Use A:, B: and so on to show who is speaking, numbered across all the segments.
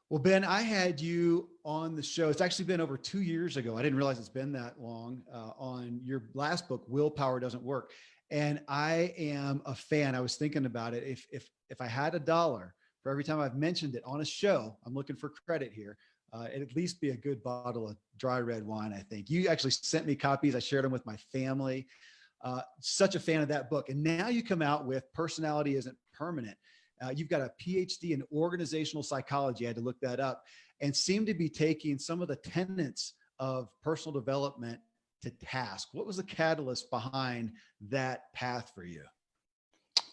A: Well, Ben, I had you on the show. It's actually been over 2 years ago. I didn't realize it's been that long, on your last book, Willpower Doesn't Work. And I am a fan. I was thinking about it. If I had $1 for every time I've mentioned it on a show, I'm looking for credit here. It'd at least be a good bottle of dry red wine, I think. You actually sent me copies. I shared them with my family. Such a fan of that book. And now you come out with Personality Isn't Permanent. You've got a PhD in organizational psychology. I had to look that up, and seem to be taking some of the tenets of personal development to task. What was the catalyst behind that path for you?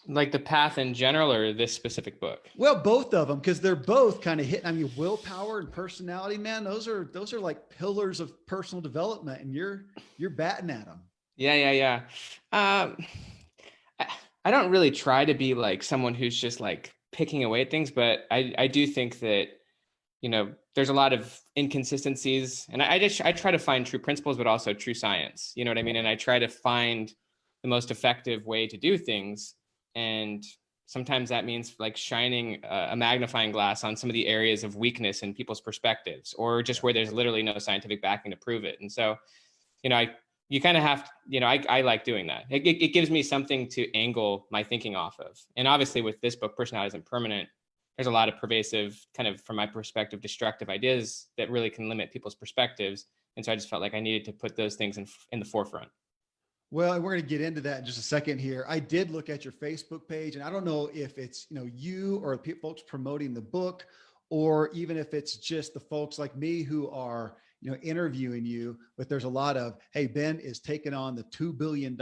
B: Like the path in general, or this specific book?
A: Well, both of them, because they're both kind of hitting. I mean, willpower and personality, man, those are like pillars of personal development, and you're batting at them.
B: Yeah. I don't really try to be like someone who's just like picking away at things, but I do think that, there's a lot of inconsistencies, and I try to find true principles, but also true science. You know what I mean? And I try to find the most effective way to do things. And sometimes that means like shining a magnifying glass on some of the areas of weakness in people's perspectives, or just where there's literally no scientific backing to prove it. And so, you kind of have to, I like doing that. It gives me something to angle my thinking off of. And obviously with this book, Personality Isn't Permanent, there's a lot of pervasive, kind of, from my perspective, destructive ideas that really can limit people's perspectives. And so I just felt like I needed to put those things in the forefront.
A: Well, and we're going to get into that in just a second here. I did look at your Facebook page, and I don't know if it's, you or folks promoting the book, or even if it's just the folks like me who are, interviewing you, but there's a lot of, hey, Ben is taking on the $2 billion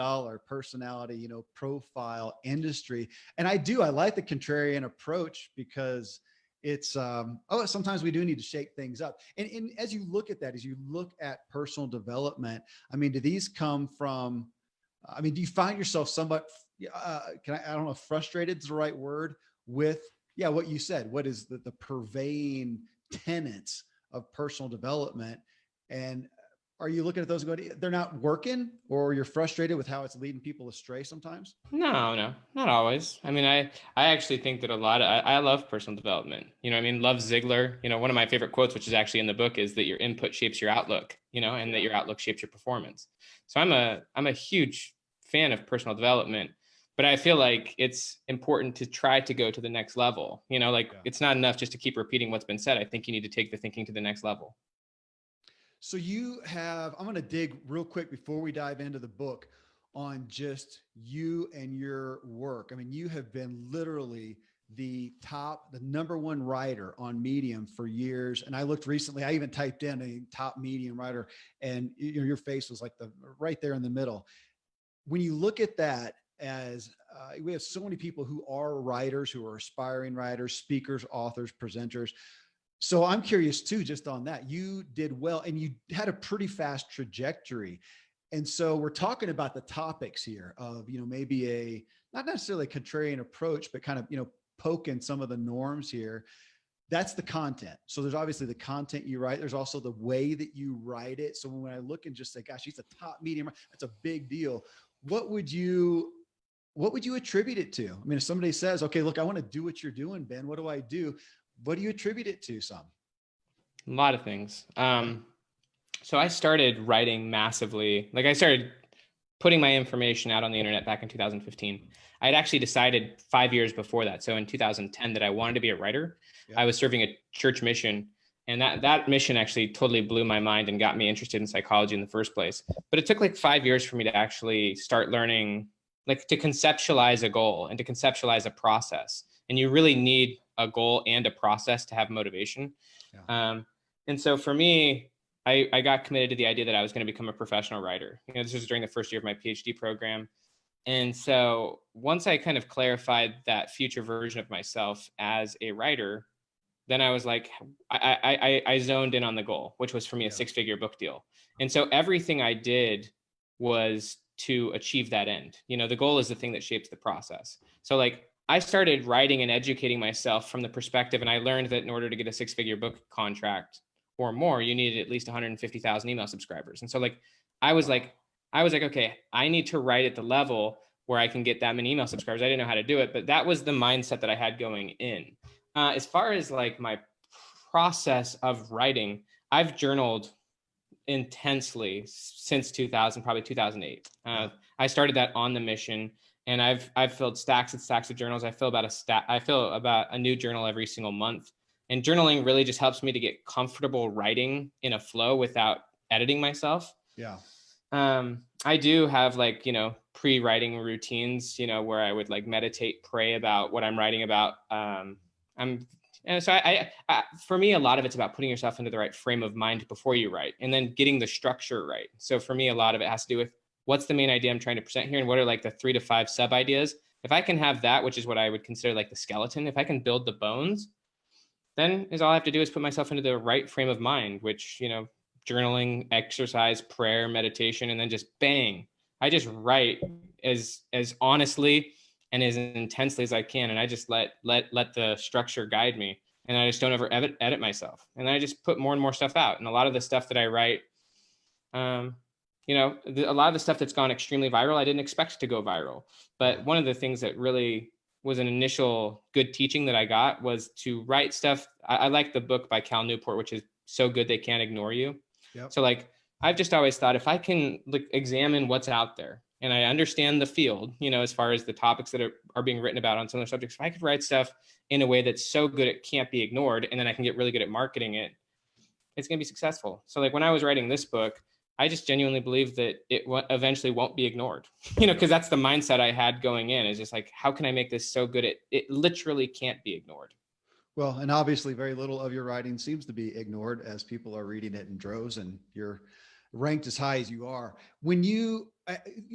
A: personality, profile industry. And I like the contrarian approach, because it's, sometimes we do need to shake things up. And as you look at that, as you look at personal development, I mean, do these come from, do you find yourself somewhat, I don't know if frustrated is the right word, with, what you said, what is the purveying tenets of personal development? And are you looking at those and going, they're not working, or you're frustrated with how it's leading people astray sometimes?
B: No, not always. I mean, I actually think that I love personal development. Love Ziglar. One of my favorite quotes, which is actually in the book, is that your input shapes your outlook, and that your outlook shapes your performance. So I'm a huge fan of personal development, but I feel like it's important to try to go to the next level. It's not enough just to keep repeating what's been said. I think you need to take the thinking to the next level.
A: So I'm going to dig real quick before we dive into the book on just you and your work. I mean, you have been literally the number one writer on Medium for years. And I looked recently, I even typed in a top Medium writer, and your face was like right there in the middle. When you look at that, as we have so many people who are writers, who are aspiring writers, speakers, authors, presenters. So I'm curious too, just on that, you did well, and you had a pretty fast trajectory. And so we're talking about the topics here of, maybe not necessarily a contrarian approach, but kind of, poking some of the norms here. That's the content. So there's obviously the content you write. There's also the way that you write it. So when I look and just say, gosh, he's a top Medium, that's a big deal. What would you attribute it to? I mean, if somebody says, okay, look, I want to do what you're doing, Ben, what do I do? What do you attribute it to? A
B: lot of things. So I started writing massively. Like, I started putting my information out on the internet back in 2015. I had actually decided 5 years before that, so in 2010, that I wanted to be a writer. Yeah. I was serving a church mission, and that mission actually totally blew my mind and got me interested in psychology in the first place. But it took like 5 years for me to actually start learning, like, to conceptualize a goal and to conceptualize a process. And you really need a goal and a process to have motivation. Yeah. And so for me, I got committed to the idea that I was going to become a professional writer. This was during the first year of my PhD program. And so once I kind of clarified that future version of myself as a writer, then I was like, I zoned in on the goal, which was for me a 6-figure book deal. And so everything I did was to achieve that end. The goal is the thing that shapes the process. So like, I started writing and educating myself from the perspective, and I learned that in order to get a 6-figure book contract or more, you needed at least 150,000 email subscribers. And so like, I was like, okay, I need to write at the level where I can get that many email subscribers. I didn't know how to do it, but that was the mindset that I had going in. As far as like my process of writing, I've journaled intensely since 2000, probably 2008. I started that on the mission, and I've filled stacks and stacks of journals. I fill about a new journal every single month. And journaling really just helps me to get comfortable writing in a flow without editing myself.
A: Yeah.
B: I do have like, pre-writing routines, where I would like meditate, pray about what I'm writing about. And so for me, a lot of it's about putting yourself into the right frame of mind before you write, and then getting the structure right. So for me, a lot of it has to do with what's the main idea I'm trying to present here, and what are like the 3 to 5 sub ideas. If I can have that, which is what I would consider like the skeleton, if I can build the bones, then all I have to do is put myself into the right frame of mind, which, journaling, exercise, prayer, meditation, and then just bang, I just write as honestly and as intensely as I can. And I just let the structure guide me. And I just don't ever edit myself. And I just put more and more stuff out. And a lot of the stuff that I write, a lot of the stuff that's gone extremely viral, I didn't expect to go viral. But one of the things that really was an initial good teaching that I got was to write stuff. I like the book by Cal Newport, which is So Good They Can't Ignore You.
A: Yep.
B: So like, I've just always thought, if I can examine what's out there and I understand the field, as far as the topics that are being written about on similar subjects, if I could write stuff in a way that's so good it can't be ignored, and then I can get really good at marketing it, it's going to be successful. So like when I was writing this book, I just genuinely believe that it eventually won't be ignored, because that's the mindset I had going in, is just like, how can I make this so good it literally can't be ignored?
A: Well, and obviously very little of your writing seems to be ignored as people are reading it in droves, and you're ranked as high as you are. When you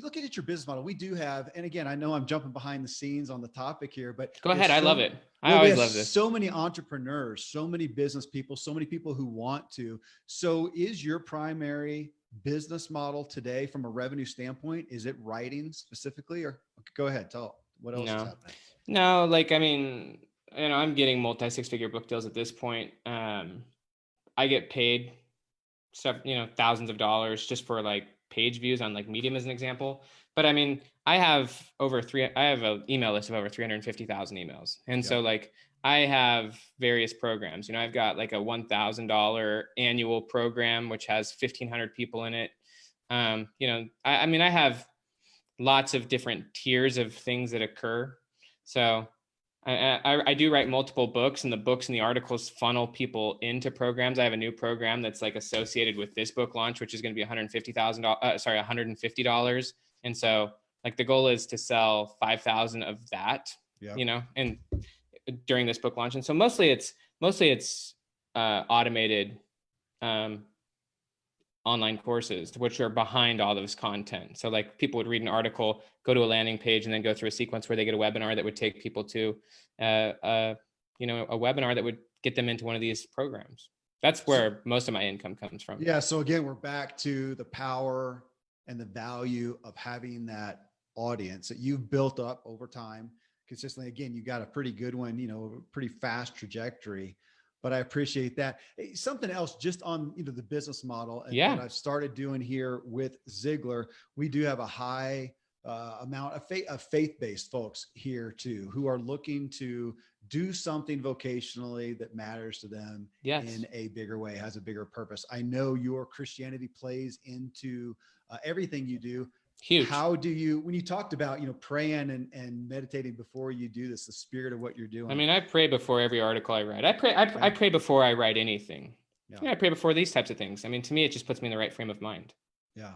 A: look at your business model, we do have, and again, I know I'm jumping behind the scenes on the topic here, but
B: go ahead. I love it. I always love this.
A: So many entrepreneurs, so many business people, so many people who want to. So is your primary business model today from a revenue standpoint, is it writing specifically, or go ahead, tell what else is happening?
B: No, like, I mean, I'm getting multi-6-figure book deals at this point. I get paid stuff, thousands of dollars just for like page views on like Medium as an example. But I mean, I have an email list of over 350,000 emails. And so like, I have various programs, I've got like a $1,000 annual program, which has 1,500 people in it. I have lots of different tiers of things that occur. So I do write multiple books, and the books and the articles funnel people into programs. I have a new program that's like associated with this book launch, which is going to be $150. And so like the goal is to sell 5,000 of that, and during this book launch. And so mostly it's automated, online courses, which are behind all of this content. So like people would read an article, go to a landing page, and then go through a sequence where they get a webinar that would take people to a webinar that would get them into one of these programs. That's where most of my income comes from.
A: Yeah. So again, we're back to the power and the value of having that audience that you've built up over time consistently. Again, you got a pretty good one, a pretty fast trajectory. But I appreciate that. Something else just on the business model that I've started doing here with Ziglar. We do have a high amount of faith-based folks here too, who are looking to do something vocationally that matters to them in a bigger way, has a bigger purpose. I know your Christianity plays into everything you do.
B: Huge.
A: How do you, when you talked about, praying and meditating before you do this, the spirit of what you're doing?
B: I mean, I pray before every article I write. I pray before I write anything. I pray before these types of things. I mean, to me, it just puts me in the right frame of mind.
A: Yeah.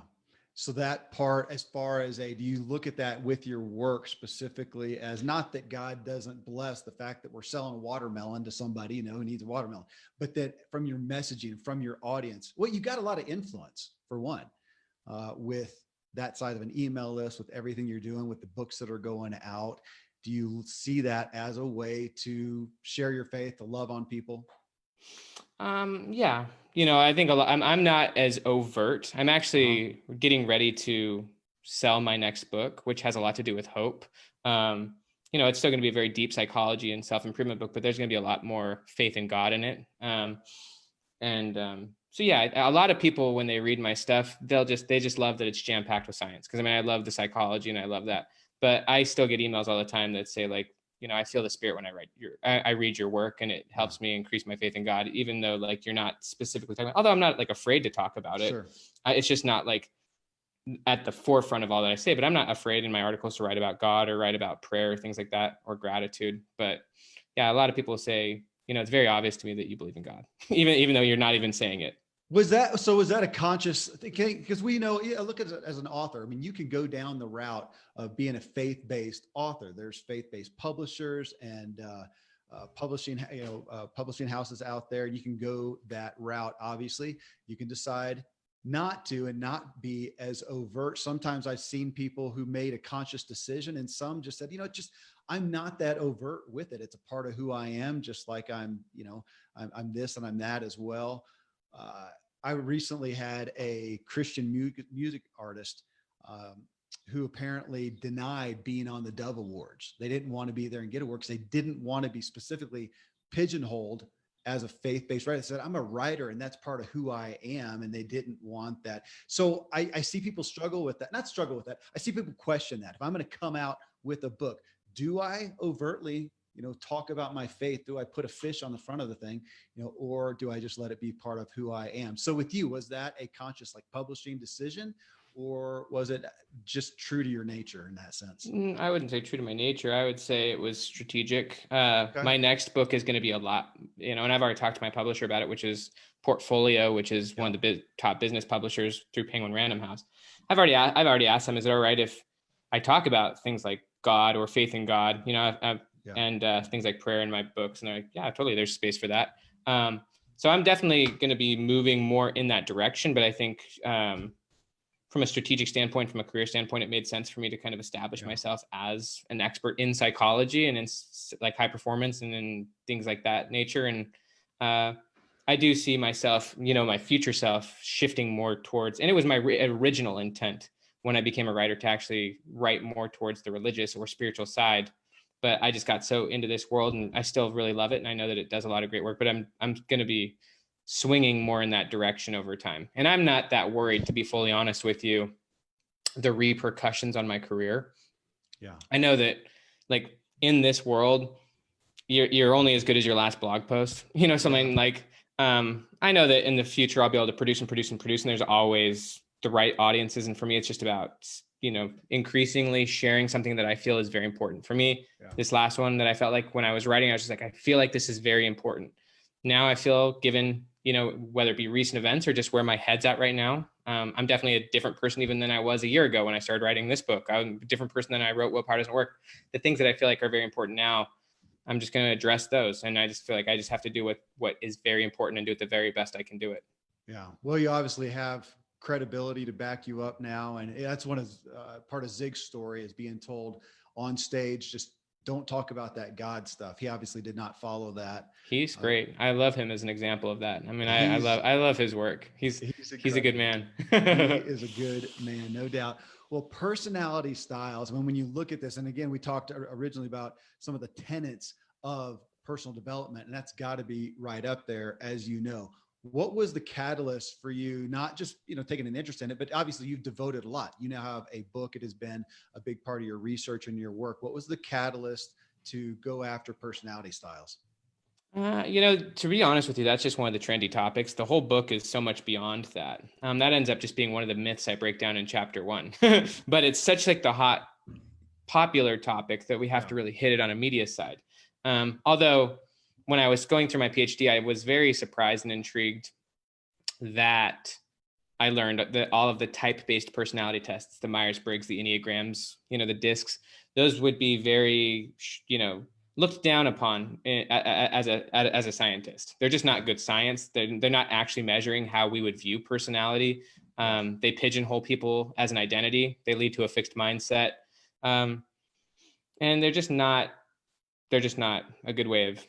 A: So that part, as far as do you look at that with your work specifically as, not that God doesn't bless the fact that we're selling a watermelon to somebody, who needs a watermelon, but that from your messaging, from your audience, well, you got a lot of influence for one, with that side of an email list, with everything you're doing, with the books that are going out. Do you see that as a way to share your faith, to love on people?
B: Yeah. I think a lot, I'm not as overt. I'm actually getting ready to sell my next book, which has a lot to do with hope. It's still going to be a very deep psychology and self-improvement book, but there's going to be a lot more faith in God in it. So yeah, a lot of people, when they read my stuff, they just love that it's jam-packed with science. Cause I love the psychology and I love that, but I still get emails all the time that say like, I feel the Spirit when I read your work, and it helps me increase my faith in God, even though like you're not specifically talking about, although I'm not like afraid to talk about it.
A: Sure.
B: It's just not like at the forefront of all that I say, but I'm not afraid in my articles to write about God or write about prayer, things like that, or gratitude. But yeah, a lot of people say, it's very obvious to me that you believe in God, even though you're not even saying it.
A: Was that a conscious thing? Because we know, look at it as an author. I mean, you can go down the route of being a faith-based author. There's faith-based publishers and publishing houses out there. You can go that route. Obviously, you can decide not to and not be as overt. Sometimes I've seen people who made a conscious decision, and some just said, I'm not that overt with it. It's a part of who I am, just like I'm this and I'm that as well. I recently had a Christian music artist who apparently denied being on the Dove Awards. They didn't want to be there and get awards because they didn't want to be specifically pigeonholed as a faith-based writer. They said, I'm a writer and that's part of who I am. And they didn't want that. So I see people struggle with that. Not struggle with that. I see people question that. If I'm going to come out with a book, do I overtly talk about my faith? Do I put a fish on the front of the thing, or do I just let it be part of who I am? So with you, was that a conscious publishing decision, or was it just true to your nature in that sense?
B: I wouldn't say true to my nature. I would say it was strategic. Okay. My next book is going to be a lot, and I've already talked to my publisher about it, which is Portfolio, which is one of the top business publishers through Penguin Random House. I've already asked them, is it all right if I talk about things like God or faith in God, and things like prayer in my books? And they're like, yeah, totally. There's space for that. So I'm definitely going to be moving more in that direction. But I think from a strategic standpoint, from a career standpoint, it made sense for me to kind of establish myself as an expert in psychology and in high performance and in things like that nature. And I do see myself, my future self shifting more towards, and it was my original intent when I became a writer to actually write more towards the religious or spiritual side. But I just got so into this world, and I still really love it. And I know that it does a lot of great work, but I'm going to be swinging more in that direction over time. And I'm not that worried, to be fully honest with you, the repercussions on my career.
A: Yeah. I
B: know that in this world, you're only as good as your last blog post, something I know that in the future I'll be able to produce. And there's always the right audiences. And for me, it's just about, increasingly sharing something that I feel is very important for me. Yeah. This last one that I felt like when I was writing, I was just I feel like this is very important. Now I feel, given, whether it be recent events or just where my head's at right now, I'm definitely a different person even than I was a year ago when I started writing this book. I'm a different person than I wrote What Power Doesn't Work. The things that I feel like are very important now, I'm just going to address those. And I just feel like I just have to do what is very important and do it the very best I can do it.
A: Yeah. Well, you obviously have credibility to back you up now. And that's one of part of Zig's story, is being told on stage, just don't talk about that God stuff. He obviously did not follow that.
B: He's great. I love him as an example of that. I mean, I love his work. He's a good man.
A: He is a good man, no doubt. Well, personality styles, when you look at this, and again, we talked originally about some of the tenets of personal development, and that's got to be right up there, as you know. What was the catalyst for you, not just, taking an interest in it, but obviously you've devoted a lot. You now have a book. It has been a big part of your research and your work. What was the catalyst to go after personality styles?
B: To be honest with you, that's just one of the trendy topics. The whole book is so much beyond that. That ends up just being one of the myths I break down in chapter 1. But it's such the hot, popular topic that we have to really hit it on a media side. Although when I was going through my PhD, I was very surprised and intrigued that I learned that all of the type-based personality tests, the Myers-Briggs, the Enneagrams, the discs, those would be very, looked down upon as a scientist. They're just not good science. They're not actually measuring how we would view personality. They pigeonhole people as an identity. They lead to a fixed mindset. And they're just not a good way of,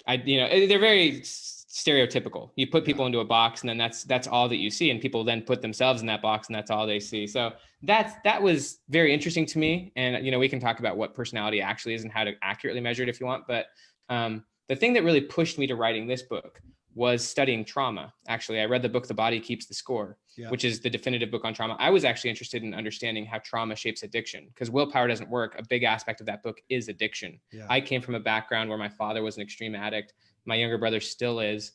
B: they're very stereotypical. You put people into a box, and then that's all that you see, and people then put themselves in that box, and that's all they see. So that was very interesting to me. And we can talk about what personality actually is and how to accurately measure it if you want. But the thing that really pushed me to writing this book was studying trauma. Actually, I read the book, The Body Keeps the Score,
A: Yeah.
B: which is the definitive book on trauma. I was actually interested in understanding how trauma shapes addiction, because willpower doesn't work. A big aspect of that book is addiction.
A: Yeah.
B: I came from a background where my father was an extreme addict. My younger brother still is.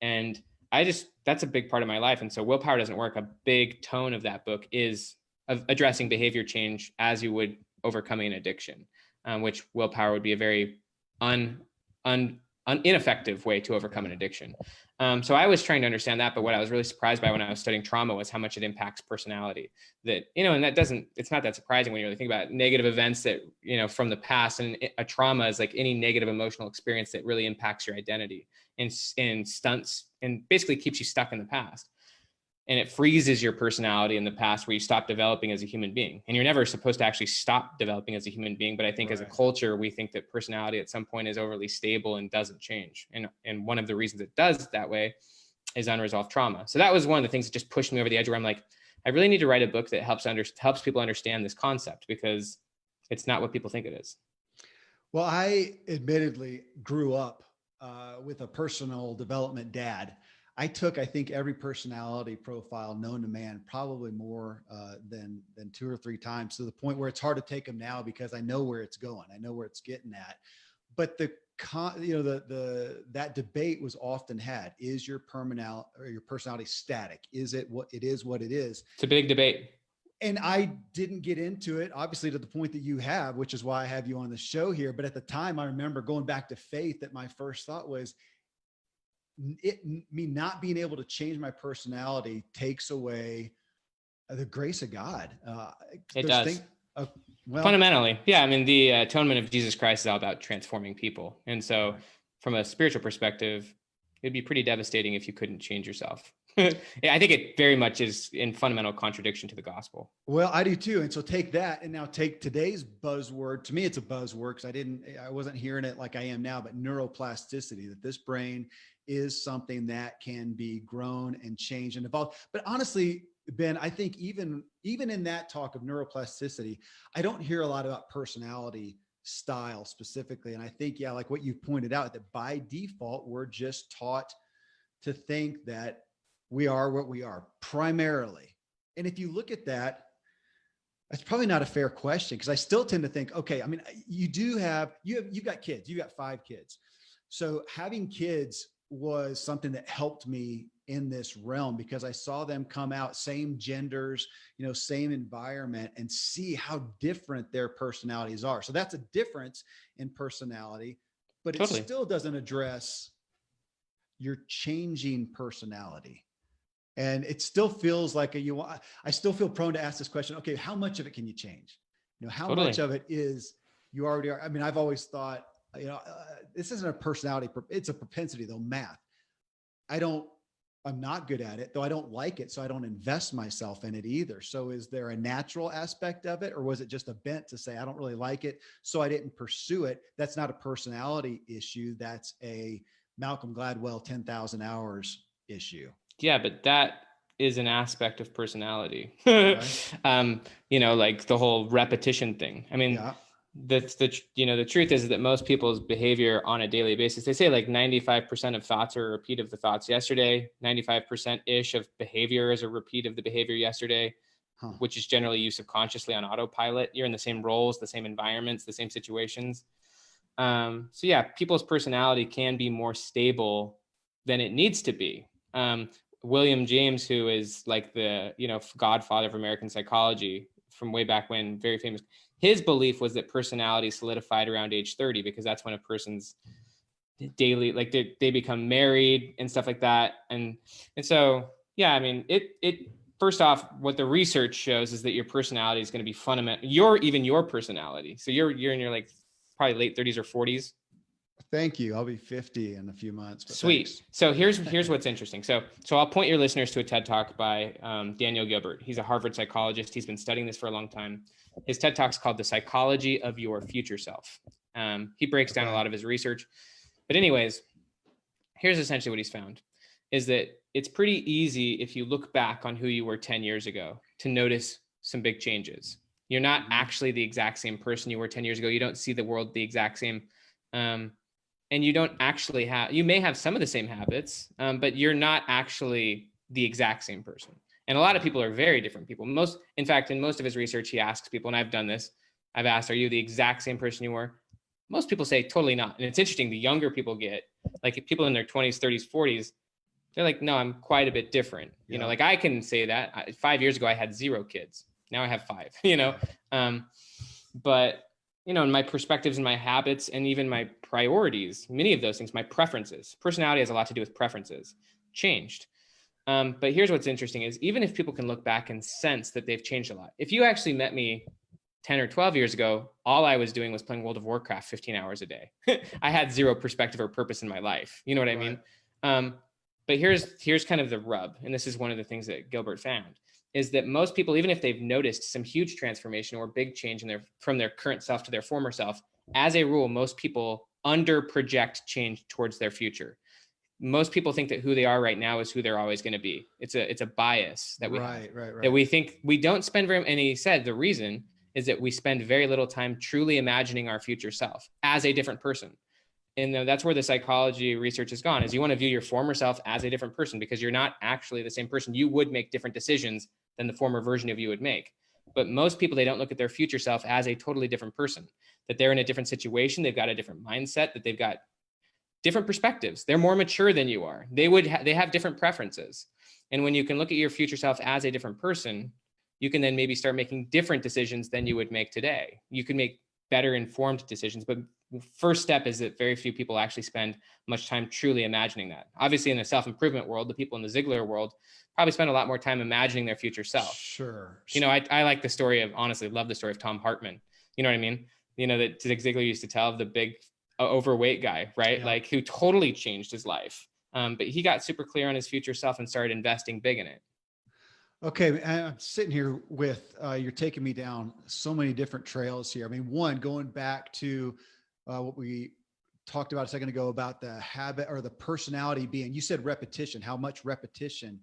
B: And that's a big part of my life. And so willpower doesn't work. A big tone of that book is of addressing behavior change as you would overcoming an addiction, which willpower would be a very ineffective way to overcome an addiction. So I was trying to understand that, but what I was really surprised by when I was studying trauma was how much it impacts personality. And it's not that surprising when you really think about it. Negative events that, from the past, and a trauma is like any negative emotional experience that really impacts your identity and stunts and basically keeps you stuck in the past. And it freezes your personality in the past, where you stop developing as a human being. And you're never supposed to actually stop developing as a human being. But I think as a culture, we think that personality at some point is overly stable and doesn't change. And one of the reasons it does that way is unresolved trauma. So that was one of the things that just pushed me over the edge, where I'm like, I really need to write a book that helps people understand this concept, because it's not what people think it is.
A: Well, I admittedly grew up with a personal development dad. I took, I think, every personality profile known to man, probably more than 2 or 3 times, to the point where it's hard to take them now, because I know where it's going. I know where it's getting at. But that debate was often had: is your personality static? Is it what it is? What it is?
B: It's a big debate.
A: And I didn't get into it, obviously, to the point that you have, which is why I have you on the show here. But at the time, I remember going back to faith, that my first thought was, me not being able to change my personality takes away the grace of God.
B: It does.
A: Well,
B: fundamentally, yeah. I mean, the atonement of Jesus Christ is all about transforming people. And so from a spiritual perspective, it'd be pretty devastating if you couldn't change yourself. Yeah, I think it very much is in fundamental contradiction to the gospel.
A: Well, I do too. And so take that, and now take today's buzzword. To me, it's a buzzword, because I wasn't hearing it like I am now, but neuroplasticity, that this brain is something that can be grown and changed and evolved. But honestly, Ben, I think even in that talk of neuroplasticity, I don't hear a lot about personality style specifically. And I think, yeah, like what you pointed out, that by default, we're just taught to think that we are what we are primarily. And if you look at that, that's probably not a fair question, because I still tend to think, okay, I mean, you've got kids, you got 5 kids. So having kids was something that helped me in this realm, because I saw them come out, same genders, same environment, and see how different their personalities are. So that's a difference in personality, but it still doesn't address your changing personality. And it still feels like I still feel prone to ask this question: okay, how much of it can you change? How much of it is you already are? I mean, I've always thought, this isn't a personality, it's a propensity, though. Math. I'm not good at it, though I don't like it, so I don't invest myself in it either. So is there a natural aspect of it, or was it just a bent to say, I don't really like it, so I didn't pursue it? That's not a personality issue. That's a Malcolm Gladwell 10,000 hours issue.
B: Yeah, but that is an aspect of personality. Like the whole repetition thing. I mean, the truth is that most people's behavior on a daily basis, they say like 95% of thoughts are a repeat of the thoughts yesterday, 95% ish of behavior is a repeat of the behavior yesterday, which is generally use subconsciously on autopilot. You're in the same roles, the same environments, the same situations. So yeah, people's personality can be more stable than it needs to be. William James, who is like the, godfather of American psychology from way back when, very famous, his belief was that personality solidified around age 30, because that's when a person's daily, like they become married and stuff like that. And so, yeah, I mean, it first off, what the research shows is that your personality is going to be fundamental. Your personality. So you're in your like probably late 30s or 40s.
A: Thank you. I'll be 50 in a few months.
B: Sweet.
A: Thanks.
B: So here's what's interesting. So I'll point your listeners to a TED Talk by Daniel Gilbert. He's a Harvard psychologist. He's been studying this for a long time. His TED Talk's called The Psychology of Your Future Self. He breaks down a lot of his research. But anyways, here's essentially what he's found, is that it's pretty easy, if you look back on who you were 10 years ago, to notice some big changes. You're not actually the exact same person you were 10 years ago. You don't see the world the exact same. and you don't actually have, you may have some of the same habits, but you're not actually the exact same person. And a lot of people are very different people. In fact, in most of his research, he asks people, and I've done this, I've asked, are you the exact same person you were? Most people say totally not. And it's interesting, the younger people get, like people in their 20s, 30s, 40s, they're like, no, I'm quite a bit different. You know, like I can say that 5 years ago, I had 0 kids. Now I have 5, you know? But, you know, and my perspectives and my habits and even my priorities, many of those things, my preferences, personality has a lot to do with preferences, changed. But here's what's interesting is even if people can look back and sense that they've changed a lot, if you actually met me 10 or 12 years ago, all I was doing was playing World of Warcraft 15 hours a day. I had 0 perspective or purpose in my life. You know what I mean? But here's kind of the rub. And this is one of the things that Gilbert found is that most people, even if they've noticed some huge transformation or big change from their current self to their former self, as a rule, most people under project change towards their future. Most people think that who they are right now is who they're always going to be. It's a bias that we have. That we think we don't spend very, and he said the reason is that we spend very little time truly imagining our future self as a different person. And that's where the psychology research has gone, is you want to view your former self as a different person because you're not actually the same person. You would make different decisions than the former version of you would make. But most people, they don't look at their future self as a totally different person, that they're in a different situation. They've got a different mindset, that they've got different perspectives. They're more mature than you are. They have different preferences. And when you can look at your future self as a different person, you can then maybe start making different decisions than you would make today. You can make better informed decisions, but first step is that very few people actually spend much time truly imagining that. Obviously, in the self-improvement world, the people in the Ziglar world probably spend a lot more time imagining their future self.
A: Sure.
B: You know, I like the story of, honestly, love the story of Tom Hartman. You know what I mean? You know, that Zig Ziglar used to tell of the big overweight guy, right? Like who totally changed his life. But he got super clear on his future self and started investing big in it.
A: Okay, I'm sitting here with you're taking me down so many different trails here. I mean, one, going back to what we talked about a second ago about the habit or the personality being, you said repetition, how much repetition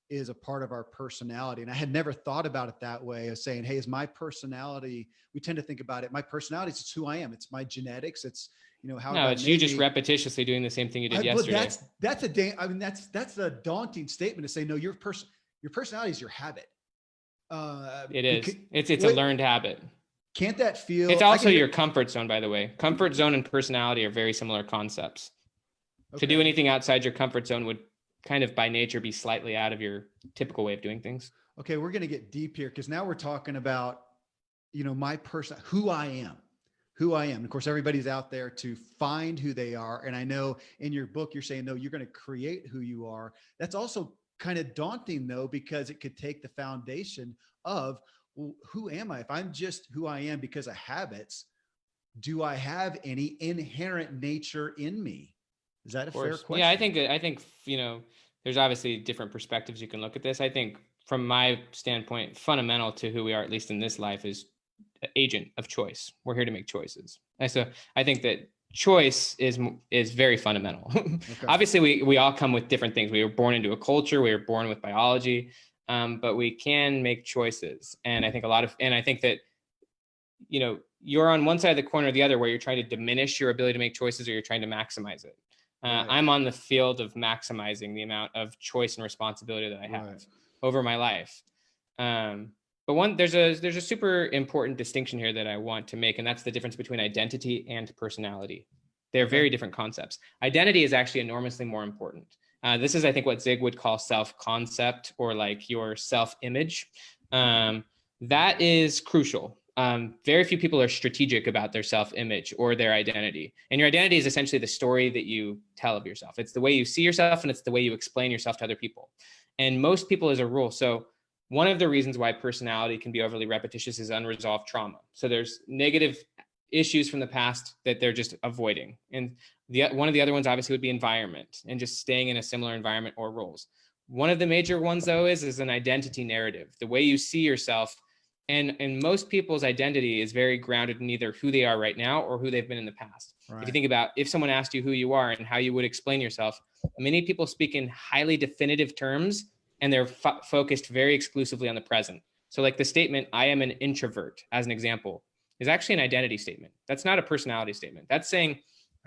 A: is a part of our personality. And I had never thought about it that way, of saying, hey, is my personality, we tend to think about it, my personality is who I am. It's my genetics. It's, you know, how.
B: No, it's you just repetitiously doing the same thing you did yesterday.
A: That's a daunting statement to say, no, your personality is your habit.
B: It is. It's a learned habit.
A: Can't that feel?
B: It's also your comfort zone, by the way. Comfort zone and personality are very similar concepts. Okay. To do anything outside your comfort zone would kind of by nature be slightly out of your typical way of doing things.
A: Okay, we're going to get deep here because now we're talking about, you know, my person, who I am. Of course, everybody's out there to find who they are. And I know in your book, you're saying, no, you're going to create who you are. That's also kind of daunting though, because it could take the foundation of, well, who am I? If I'm just who I am because of habits, do I have any inherent nature in me? Is that a fair question?
B: Yeah, I think, you know, there's obviously different perspectives you can look at this. I think from my standpoint, fundamental to who we are, at least in this life, is agent of choice. We're here to make choices. And so I think that choice is very fundamental. Okay. Obviously, we all come with different things. We were born into a culture. We were born with biology, but we can make choices. And I think I think that, you know, you're on one side of the corner or the other where you're trying to diminish your ability to make choices or you're trying to maximize it. Right. I'm on the field of maximizing the amount of choice and responsibility that I have over my life. But there's a super important distinction here that I want to make, and that's the difference between identity and personality. They're very different concepts. Identity is actually enormously more important. This is, I think, what Zig would call self-concept, or like your self-image. That is crucial. Very few people are strategic about their self-image or their identity. And your identity is essentially the story that you tell of yourself. It's the way you see yourself, and it's the way you explain yourself to other people. And most people, as a rule, so one of the reasons why personality can be overly repetitious is unresolved trauma. So there's negative issues from the past that they're just avoiding. And one of the other ones obviously would be environment and just staying in a similar environment or roles. One of the major ones, though, is an identity narrative, the way you see yourself. And most people's identity is very grounded in either who they are right now or who they've been in the past. Right. If you think about, if someone asked you who you are and how you would explain yourself, many people speak in highly definitive terms, and they're focused very exclusively on the present. So like the statement, I am an introvert, as an example, is actually an identity statement. That's not a personality statement. That's saying,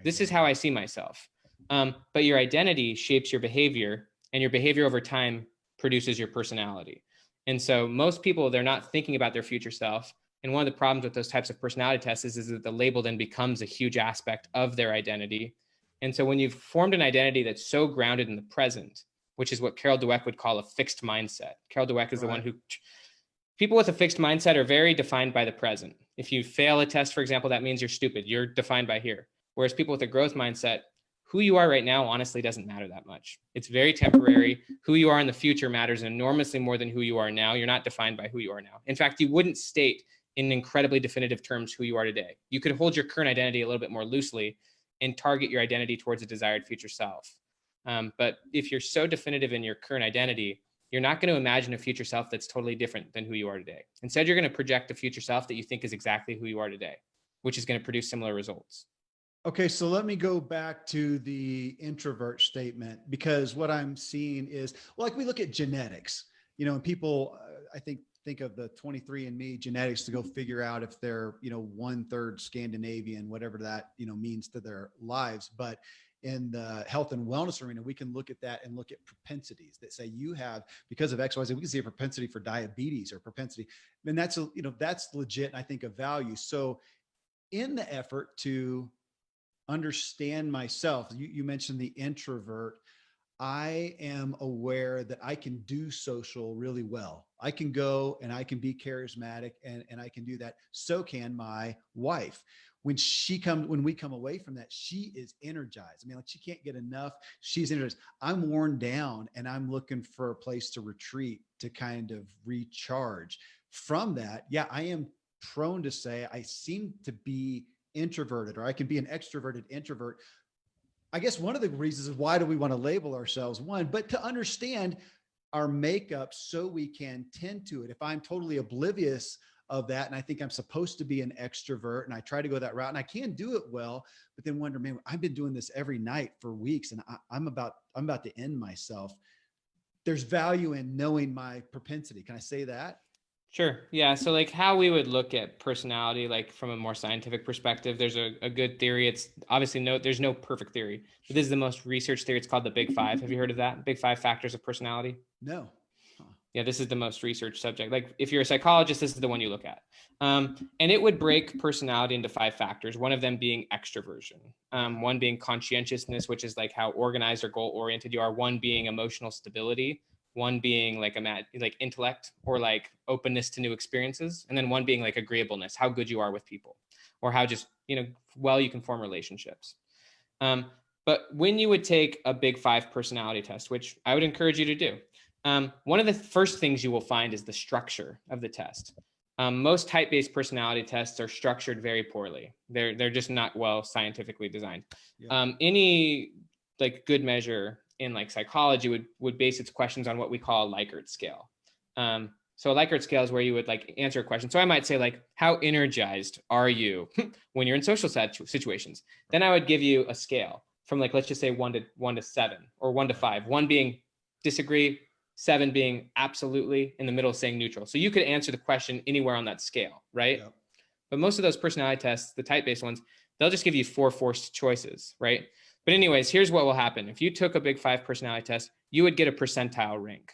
B: This is how I see myself. But your identity shapes your behavior, and your behavior over time produces your personality. And so most people, they're not thinking about their future self. And one of the problems with those types of personality tests is that the label then becomes a huge aspect of their identity. And so when you've formed an identity that's so grounded in the present, which is what Carol Dweck would call a fixed mindset. Carol Dweck is the one who, people with a fixed mindset are very defined by the present. If you fail a test, for example, that means you're stupid. You're defined by here. Whereas people with a growth mindset, who you are right now honestly doesn't matter that much. It's very temporary. Who you are in the future matters enormously more than who you are now. You're not defined by who you are now. In fact, you wouldn't state in incredibly definitive terms who you are today. You could hold your current identity a little bit more loosely and target your identity towards a desired future self. But if you're so definitive in your current identity, you're not going to imagine a future self that's totally different than who you are today. Instead, you're going to project a future self that you think is exactly who you are today, which is going to produce similar results.
A: Okay, so let me go back to the introvert statement, because what I'm seeing is, well, like we look at genetics, and people, I think of the 23andMe genetics to go figure out if they're, 1/3 Scandinavian, whatever that, means to their lives. But in the health and wellness arena, we can look at that and look at propensities that say you have, because of X, Y, Z, we can see a propensity for diabetes or propensity. And that's, that's legit. And I think of value. So in the effort to understand myself, you mentioned the introvert. I am aware that I can do social really well. I can go and I can be charismatic, and I can do that. So can my wife. When we come away from that, she is energized. I mean, like, she can't get enough. She's energized. I'm worn down and I'm looking for a place to retreat, to kind of recharge from that. Yeah, I am prone to say I seem to be introverted, or I can be an extroverted introvert. I guess one of the reasons is, why do we want to label ourselves? One, but to understand our makeup so we can tend to it. If I'm totally oblivious of that, and I think I'm supposed to be an extrovert, and I try to go that route, and I can do it well, but then wonder, man, I've been doing this every night for weeks, and I'm about to end myself. There's value in knowing my propensity. Can I say that?
B: Sure. Yeah. So like how we would look at personality, like from a more scientific perspective, there's a good theory. It's obviously there's no perfect theory, but this is the most researched theory. It's called the Big Five. Have you heard of that? Big Five factors of personality?
A: No.
B: Yeah, this is the most researched subject. Like if you're a psychologist, this is the one you look at. And it would break personality into 5 factors, one of them being extroversion, one being conscientiousness, which is like how organized or goal-oriented you are, one being emotional stability, one being like intellect or like openness to new experiences, and then one being like agreeableness, how good you are with people, or how just, well you can form relationships. But when you would take a Big Five personality test, which I would encourage you to do, one of the first things you will find is the structure of the test. Most type-based personality tests are structured very poorly. They're just not well scientifically designed. Yeah. Any like good measure in like psychology would base its questions on what we call a Likert scale. So a Likert scale is where you would like answer a question. So I might say like, how energized are you when you're in social situations? Then I would give you a scale from like, let's just say 1 to 7 or 1 to 5, 1 being disagree, 7 being absolutely, in the middle saying neutral. So you could answer the question anywhere on that scale, right? Yep. But most of those personality tests, the type-based ones, they'll just give you 4 forced choices, right? But anyways, here's what will happen. If you took a Big Five personality test, you would get a percentile rank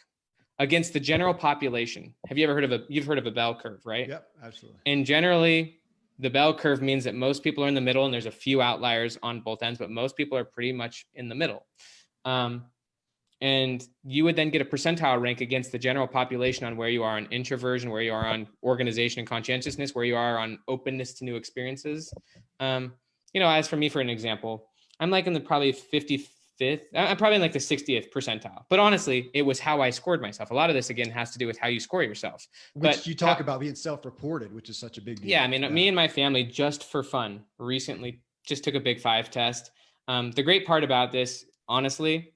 B: against the general population. Have you ever you've heard of a bell curve, right?
A: Yep, absolutely.
B: And generally, the bell curve means that most people are in the middle, and there's a few outliers on both ends, but most people are pretty much in the middle. And you would then get a percentile rank against the general population on where you are on introversion, where you are on organization and conscientiousness, where you are on openness to new experiences. As for me, for an example, I'm like in the probably 55th, I'm probably in like the 60th percentile. But honestly, it was how I scored myself. A lot of this, again, has to do with how you score yourself.
A: Which you talk about being self-reported, which is such a big deal.
B: Yeah, I mean, me and my family, just for fun, recently just took a Big Five test. The great part about this, honestly,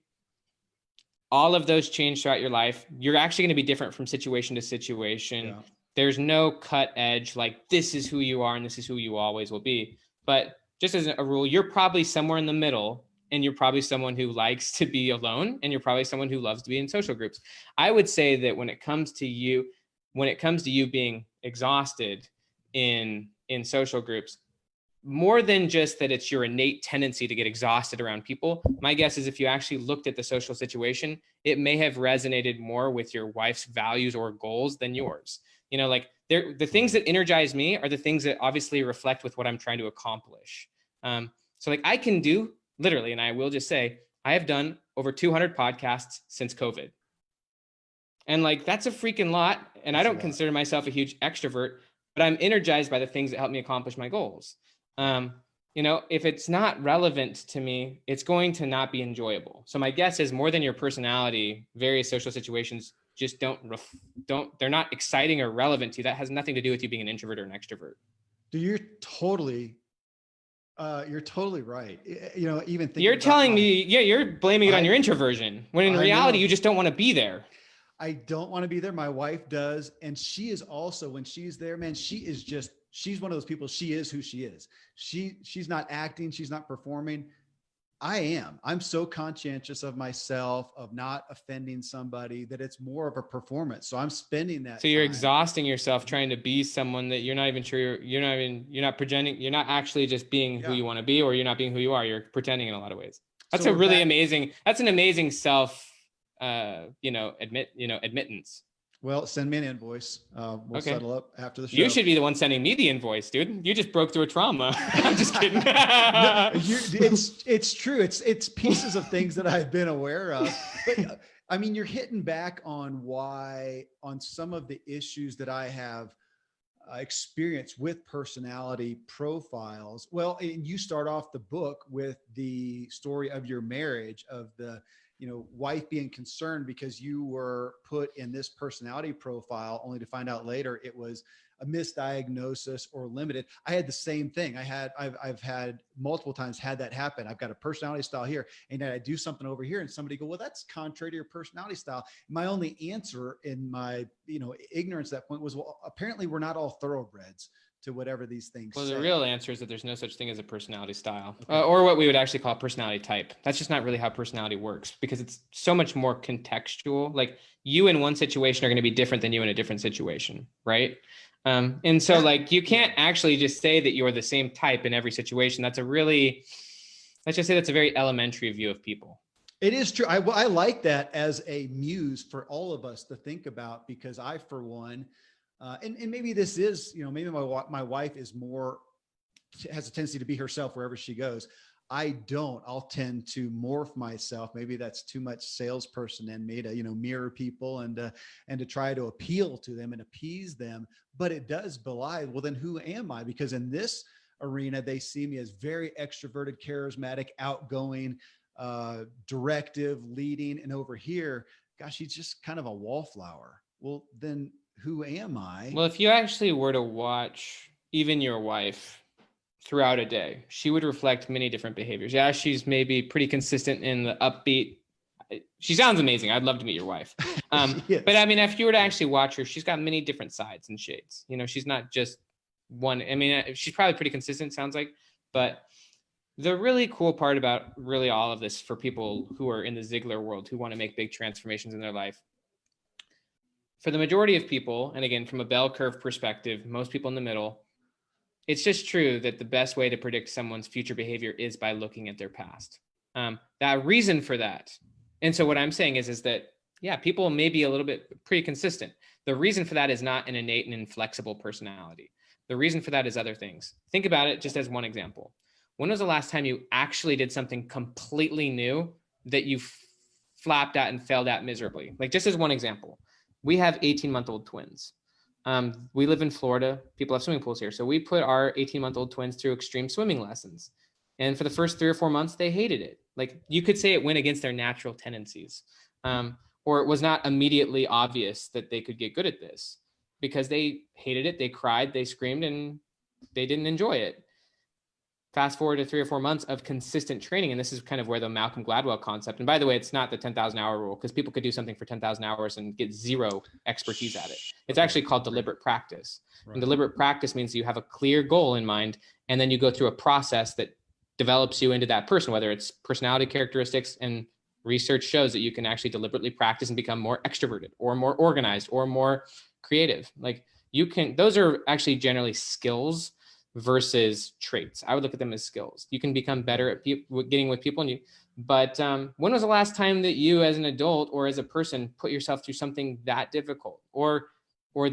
B: all of those change throughout your life. You're actually going to be different from situation to situation. Yeah. There's no cut edge, like this is who you are and this is who you always will be. But just as a rule, you're probably somewhere in the middle, and you're probably someone who likes to be alone, and you're probably someone who loves to be in social groups. I would say that when it comes to you being exhausted in social groups, more than just that it's your innate tendency to get exhausted around people. My guess is if you actually looked at the social situation, it may have resonated more with your wife's values or goals than yours. You know, like the things that energize me are the things that obviously reflect with what I'm trying to accomplish. So like I can do literally, and I will just say, I have done over 200 podcasts since COVID. And like, that's a freaking lot. And I don't consider myself a huge extrovert, but I'm energized by the things that help me accomplish my goals. You know, if it's not relevant to me, it's going to not be enjoyable. So my guess is more than your personality, various social situations just they're not exciting or relevant to you. That has nothing to do with you being an introvert or an extrovert.
A: Dude, you're totally right. You know, even thinking
B: you're telling me, yeah, you're blaming it on your introversion when in reality, you just don't want to be there.
A: I don't want to be there. My wife does. And she is also, when she's there, man, she's one of those people. She is who she is. She's not acting. She's not performing. I am. I'm so conscientious of myself, of not offending somebody, that it's more of a performance. So I'm spending that.
B: So you're exhausting yourself trying to be someone that you're not even sure you're not pretending. You're not actually just being who you want to be, or you're not being who you are. You're pretending in a lot of ways. That's an amazing self, admittance.
A: Well, send me an invoice. We'll settle up after the show.
B: You should be the one sending me the invoice, dude. You just broke through a trauma. I'm just kidding.
A: No, it's true. It's pieces of things that I've been aware of. But I mean, you're hitting back on some of the issues that I have experienced with personality profiles. Well, and you start off the book with the story of your marriage, of the wife being concerned because you were put in this personality profile, only to find out later it was a misdiagnosis or limited. I had the same thing. I've had multiple times had that happen. I've got a personality style here, and then I do something over here, and somebody go, well, that's contrary to your personality style. My only answer in my ignorance at that point was, well, apparently we're not all thoroughbreds to whatever these things
B: say.
A: The
B: real answer is that there's no such thing as a personality style, or what we would actually call personality type. That's just not really how personality works, because it's so much more contextual. Like, you in one situation are going to be different than you in a different situation, right? And so like, you can't actually just say that you're the same type in every situation. Let's just say that's a very elementary view of people.
A: It is true. I like that as a muse for all of us to think about, because I, for one, and maybe this is, maybe my wife has a tendency to be herself wherever she goes. I'll tend to morph myself. Maybe that's too much salesperson in me to, mirror people and to try to appeal to them and appease them. But it does belie, well, then who am I? Because in this arena, they see me as very extroverted, charismatic, outgoing, directive, leading. And over here, gosh, he's just kind of a wallflower. Well, then who am I?
B: Well, if you actually were to watch even your wife throughout a day, she would reflect many different behaviors. Yeah, she's maybe pretty consistent in the upbeat. She sounds amazing. I'd love to meet your wife. But I mean, if you were to actually watch her, she's got many different sides and shades. She's not just one. I mean, she's probably pretty consistent, sounds like. But the really cool part about really all of this for people who are in the Ziglar world, who want to make big transformations in their life, for the majority of people, and again, from a bell curve perspective, most people in the middle, it's just true that the best way to predict someone's future behavior is by looking at their past. That reason for that. And so what I'm saying is that, yeah, people may be a little bit pretty consistent. The reason for that is not an innate and inflexible personality. The reason for that is other things. Think about it just as one example. When was the last time you actually did something completely new that you flapped at and failed at miserably? Like, just as one example, we have 18-month-old twins. We live in Florida. People have swimming pools here. So we put our 18-month-old twins through extreme swimming lessons. And for the first 3 or 4 months, they hated it. Like, you could say it went against their natural tendencies. Or it was not immediately obvious that they could get good at this, because they hated it. They cried, they screamed, and they didn't enjoy it. Fast forward to 3 or 4 months of consistent training. And this is kind of where the Malcolm Gladwell concept, and by the way, it's not the 10,000 hour rule, because people could do something for 10,000 hours and get zero expertise at it. It's actually called deliberate practice. Right. And deliberate practice means you have a clear goal in mind, and then you go through a process that develops you into that person, whether it's personality characteristics, and research shows that you can actually deliberately practice and become more extroverted or more organized or more creative. Like, those are actually generally skills versus traits. I would look at them as skills. You can become better at getting with people, but when was the last time that you, as an adult or as a person, put yourself through something that difficult or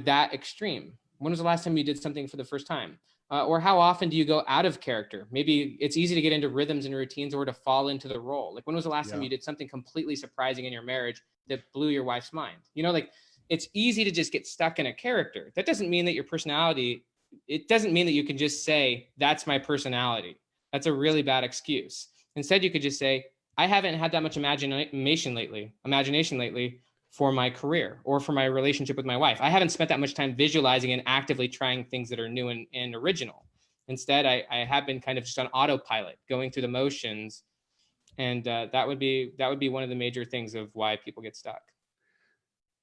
B: that extreme? When was the last time you did something for the first time? Or how often do you go out of character? Maybe it's easy to get into rhythms and routines or to fall into the role. Like, when was the last time you did something completely surprising in your marriage that blew your wife's mind? Like, it's easy to just get stuck in a character. That doesn't mean that your personality, it doesn't mean that you can just say, that's my personality. That's a really bad excuse. Instead, you could just say, I haven't had that much imagination lately for my career or for my relationship with my wife. I haven't spent that much time visualizing and actively trying things that are new and original. Instead, I have been kind of just on autopilot, going through the motions. And that would be one of the major things of why people get stuck.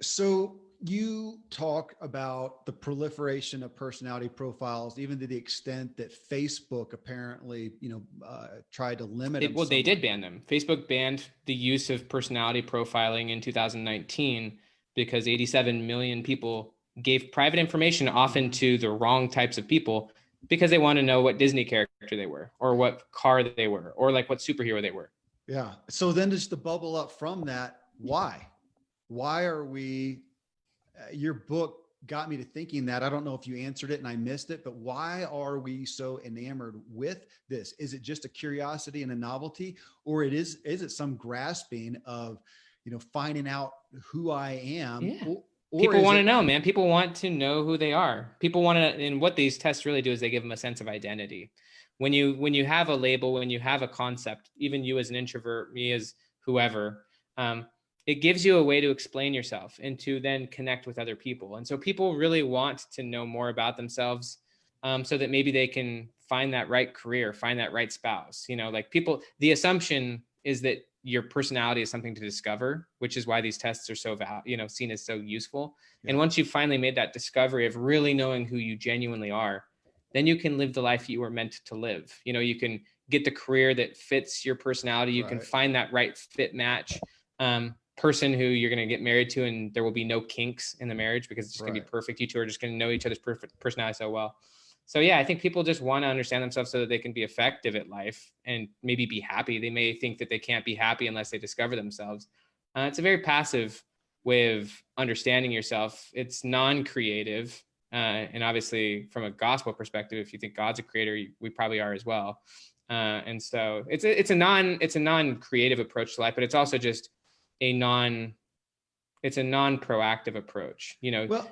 A: So you talk about the proliferation of personality profiles, even to the extent that Facebook apparently, tried to limit them.
B: Well, they did ban them. Facebook banned the use of personality profiling in 2019 because 87 million people gave private information often to the wrong types of people because they want to know what Disney character they were or what car they were or like what superhero they were.
A: Yeah. So then just to bubble up from that, why are we, your book got me to thinking that. I don't know if you answered it and I missed it, but why are we so enamored with this? Is it just a curiosity and a novelty, or is it some grasping of, finding out who I am?
B: Yeah.
A: Or
B: people want to know, man. People want to know who they are. People want to, and what these tests really do is they give them a sense of identity. When you have a label, when you have a concept, even you as an introvert, me as whoever, it gives you a way to explain yourself and to then connect with other people. And so people really want to know more about themselves, so that maybe they can find that right career, find that right spouse. Like people, the assumption is that your personality is something to discover, which is why these tests are so seen as so useful. Yeah. And once you've finally made that discovery of really knowing who you genuinely are, then you can live the life you were meant to live. You can get the career that fits your personality. You can find that right fit match person who you're going to get married to, and there will be no kinks in the marriage because it's just going to be perfect. You two are just going to know each other's perfect personality so well. So yeah, I think people just want to understand themselves so that they can be effective at life and maybe be happy. They may think that they can't be happy unless they discover themselves. It's a very passive way of understanding yourself. It's non-creative. And obviously from a gospel perspective, if you think God's a creator, we probably are as well. And so it's a non-creative approach to life, but it's also just a non-proactive approach,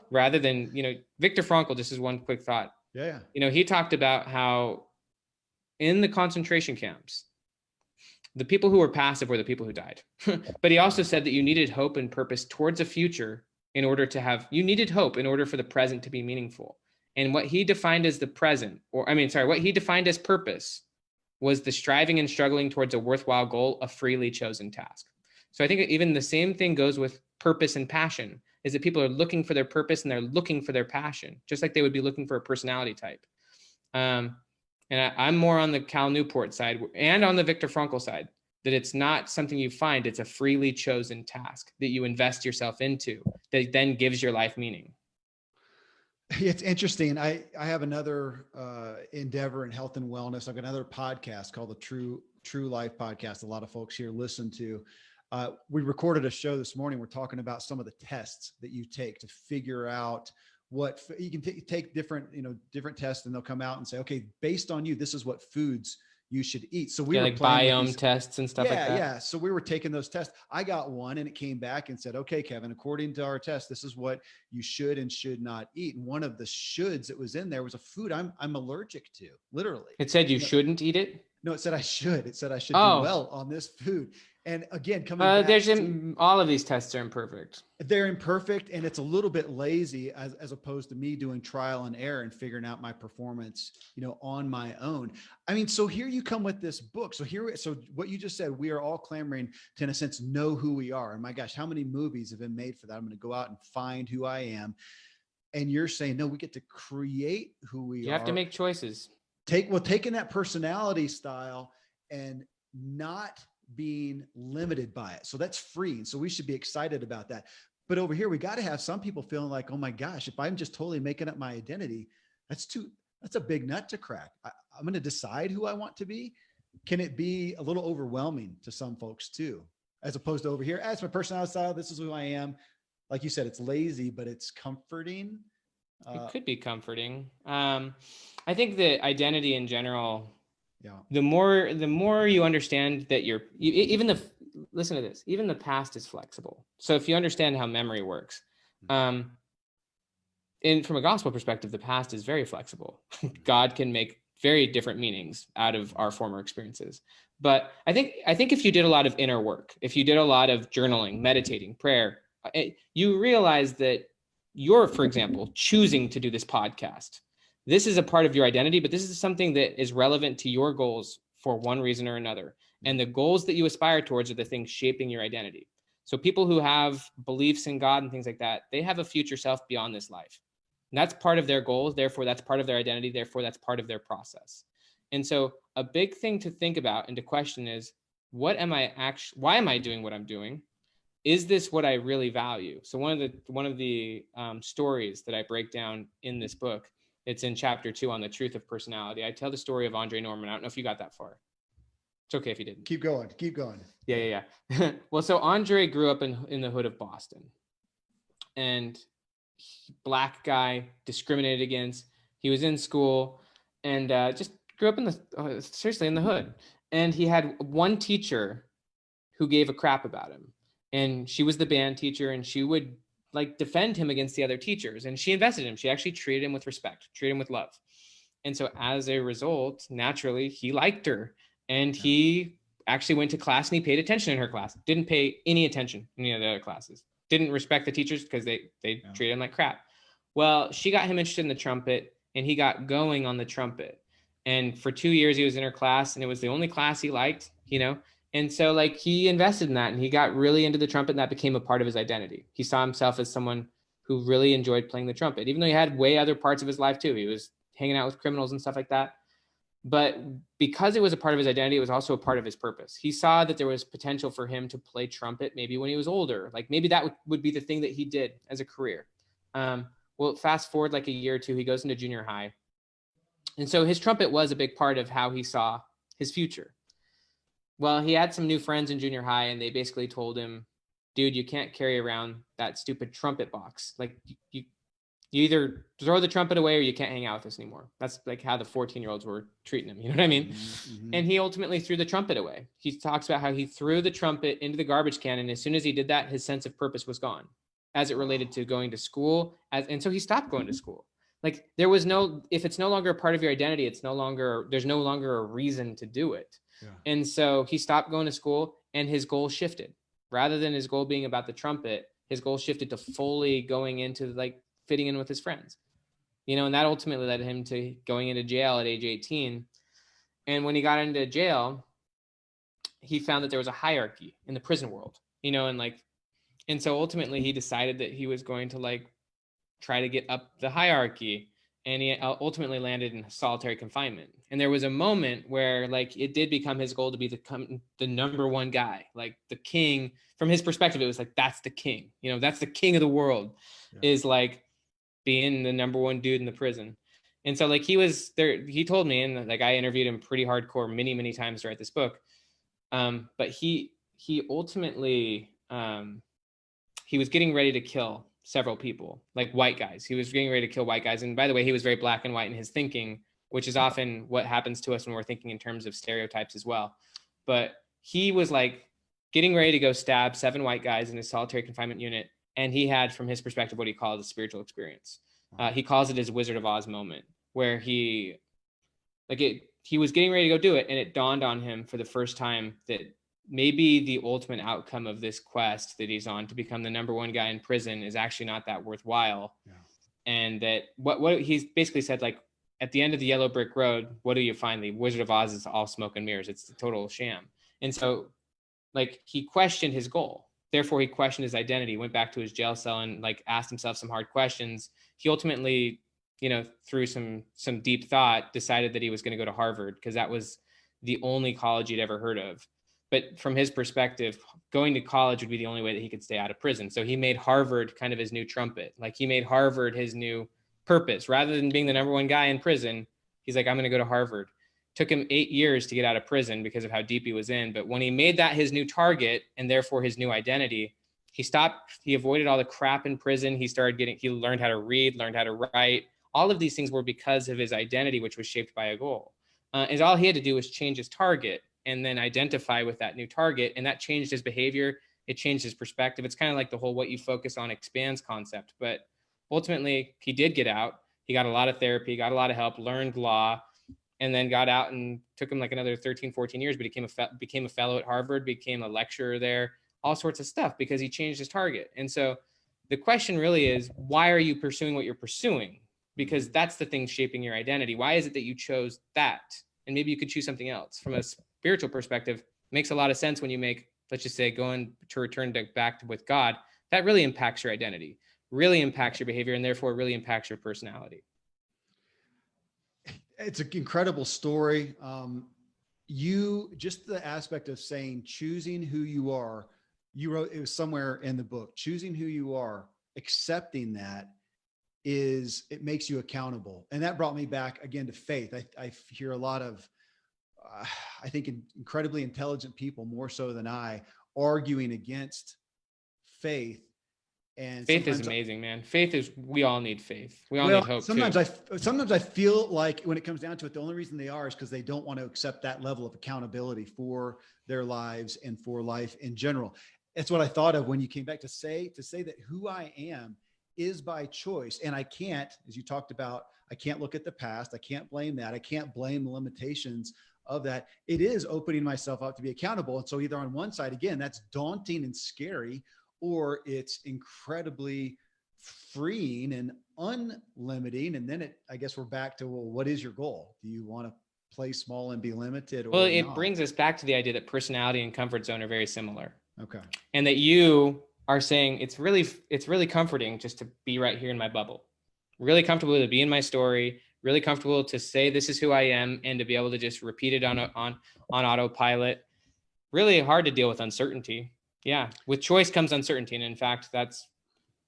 B: rather than, Viktor Frankl, just as one quick thought.
A: Yeah.
B: He talked about how in the concentration camps, the people who were passive were the people who died. But he also said that you needed hope and purpose towards a future you needed hope in order for the present to be meaningful. And what he defined as what he defined as purpose was the striving and struggling towards a worthwhile goal, a freely chosen task. So I think even the same thing goes with purpose and passion, is that people are looking for their purpose and they're looking for their passion, just like they would be looking for a personality type. And I'm more on the Cal Newport side and on the Viktor Frankl side, that it's not something you find, it's a freely chosen task that you invest yourself into that then gives your life meaning.
A: It's interesting. I have another endeavor in health and wellness. I've got another podcast called the True Life Podcast. A lot of folks here listen to. We recorded a show this morning. We're talking about some of the tests that you take to figure out what you can take different tests, and they'll come out and say, okay, based on you, this is what foods you should eat. So we were
B: like biome tests and stuff like that.
A: Yeah. So we were taking those tests. I got one and it came back and said, okay, Kevin, according to our test, this is what you should and should not eat. And one of the shoulds that was in there was a food I'm allergic to, literally.
B: It said you shouldn't eat it?
A: No, it said I should. It said I should do well on this food. And again,
B: all of these tests are imperfect.
A: They're imperfect, and it's a little bit lazy as opposed to me doing trial and error and figuring out my performance, on my own. I mean, so here you come with this book. So what you just said, we are all clamoring to, in a sense, know who we are. And my gosh, how many movies have been made for that? I'm going to go out and find who I am. And you're saying, no, we get to create who we are.
B: You have to make choices.
A: Taking that personality style and not being limited by it. So that's free. So we should be excited about that. But over here, we got to have some people feeling like, oh my gosh, if I'm just totally making up my identity, that's too that's a big nut to crack. I'm going to decide who I want to be. Can it be a little overwhelming to some folks too, as opposed to over here, as my personality style, this is who I am. Like you said, it's lazy, but it's comforting.
B: It could be comforting. I think that identity in general,
A: Yeah.
B: the more you understand that listen to this, even the past is flexible. So if you understand how memory works, from a gospel perspective, the past is very flexible. God can make very different meanings out of our former experiences. But I think if you did a lot of inner work, if you did a lot of journaling, meditating, prayer, you realize that you're, for example, choosing to do this podcast. This is a part of your identity, but this is something that is relevant to your goals for one reason or another. And the goals that you aspire towards are the things shaping your identity. So people who have beliefs in God and things like that, they have a future self beyond this life. And that's part of their goals. Therefore, that's part of their identity. Therefore, that's part of their process. And so a big thing to think about and to question is, why am I doing what I'm doing? Is this what I really value? So one of the stories that I break down in this book, it's in chapter 2 on the truth of personality. I tell the story of Andre Norman. I don't know if you got that far. It's okay if you didn't.
A: Keep going.
B: Yeah. Well, so Andre grew up in the hood of Boston, and black guy, discriminated against. He was in school and just grew up in the hood. And he had one teacher who gave a crap about him. And she was the band teacher, and she would like defend him against the other teachers. And she invested in him. She actually treated him with respect, treated him with love. And so as a result, naturally, he liked her. And he actually went to class and he paid attention in her class. Didn't pay any attention in any of the other classes. Didn't respect the teachers because they treated him like crap. Well, she got him interested in the trumpet, and he got going on the trumpet. And for 2 years, he was in her class, and it was the only class he liked, And so like he invested in that, and he got really into the trumpet, and that became a part of his identity. He saw himself as someone who really enjoyed playing the trumpet, even though he had way other parts of his life too. He was hanging out with criminals and stuff like that. But because it was a part of his identity, it was also a part of his purpose. He saw that there was potential for him to play trumpet maybe when he was older. Like maybe that would be the thing that he did as a career. Well, fast forward like a year or two, he goes into junior high. And so his trumpet was a big part of how he saw his future. Well, he had some new friends in junior high, and they basically told him, dude, you can't carry around that stupid trumpet box. Like you either throw the trumpet away or you can't hang out with us anymore. That's like how the 14-year-olds were treating him. You know what I mean? Mm-hmm. And he ultimately threw the trumpet away. He talks about how he threw the trumpet into the garbage can. And as soon as he did that, his sense of purpose was gone as it related to going to school. And so he stopped going to school. Like there was if it's no longer a part of your identity, there's no longer a reason to do it. Yeah. And so he stopped going to school, and his goal shifted. Rather than his goal being about the trumpet, his goal shifted to fully going into like fitting in with his friends, and that ultimately led him to going into jail at age 18. And when he got into jail, he found that there was a hierarchy in the prison world, and so ultimately he decided that he was going to like try to get up the hierarchy, and he ultimately landed in solitary confinement. And there was a moment where like it did become his goal to be the number one guy, like the king. From his perspective, it was like, that's the king, that's the king of the world, is like being the number one dude in the prison. And so like he was there, he told me, and like I interviewed him pretty hardcore many, many times to write this book. But he ultimately, he was getting ready to kill several people, like white guys. He was getting ready to kill white guys. And by the way, he was very black and white in his thinking, which is often what happens to us when we're thinking in terms of stereotypes as well. But he was like getting ready to go stab 7 white guys in his solitary confinement unit. And he had, from his perspective, what he calls a spiritual experience. He calls it his Wizard of Oz moment, where he was getting ready to go do it. And it dawned on him for the first time that maybe the ultimate outcome of this quest that he's on to become the number one guy in prison is actually not that worthwhile. Yeah. And that what he's basically said, like, at the end of the yellow brick road, what do you find? The Wizard of Oz is all smoke and mirrors. It's a total sham. And so like he questioned his goal. Therefore, he questioned his identity, went back to his jail cell and like asked himself some hard questions. He ultimately, through some deep thought, decided that he was going to go to Harvard because that was the only college he'd ever heard of. But from his perspective, going to college would be the only way that he could stay out of prison. So he made Harvard kind of his new trumpet. Like he made Harvard his new purpose. Rather than being the number one guy in prison, He's like, I'm going to go to Harvard. Took him 8 years to get out of prison because of how deep he was in. But when he made that his new target and therefore his new identity, he avoided all the crap in prison. He learned how to read, learned how to write. All of these things were because of his identity, which was shaped by a goal. And all he had to do was change his target and then identify with that new target. And that changed his behavior. It changed his perspective. It's kind of like the whole what you focus on expands concept. But ultimately, he did get out. He got a lot of therapy, got a lot of help, learned law, and then got out, and took him like another 13, 14 years, but he became a fellow at Harvard, became a lecturer there, all sorts of stuff because he changed his target. And so the question really is, why are you pursuing what you're pursuing? Because that's the thing shaping your identity. Why is it that you chose that? And maybe you could choose something else. From a spiritual perspective, it makes a lot of sense when you make, let's just say, going to return back with God. That really impacts your identity, really impacts your behavior, and therefore really impacts your personality.
A: It's an incredible story. Just the aspect of saying, choosing who you are, you wrote, it was somewhere in the book, choosing who you are, accepting that it makes you accountable. And that brought me back again to faith. I hear a lot of, I think incredibly intelligent people, more so than I, arguing against faith. And
B: faith is amazing, man. We all need faith. We all need hope
A: sometimes
B: too.
A: Sometimes I feel like when it comes down to it, the only reason they are is because they don't want to accept that level of accountability for their lives and for life in general. That's what I thought of when you came back to say that who I am is by choice. And I can't, as you talked about, I can't look at the past. I can't blame that. I can't blame the limitations of that. It is opening myself up to be accountable. And so either on one side, again, that's daunting and scary, or it's incredibly freeing and unlimiting. And then I guess we're back to, well, what is your goal? Do you want to play small and be limited? Or
B: it brings us back to the idea that personality and comfort zone are very similar.
A: Okay.
B: And that you are saying it's really comforting just to be right here in my bubble, really comfortable to be in my story, really comfortable to say this is who I am, and to be able to just repeat it on autopilot. Really hard to deal with uncertainty. Yeah, with choice comes uncertainty. And in fact, that's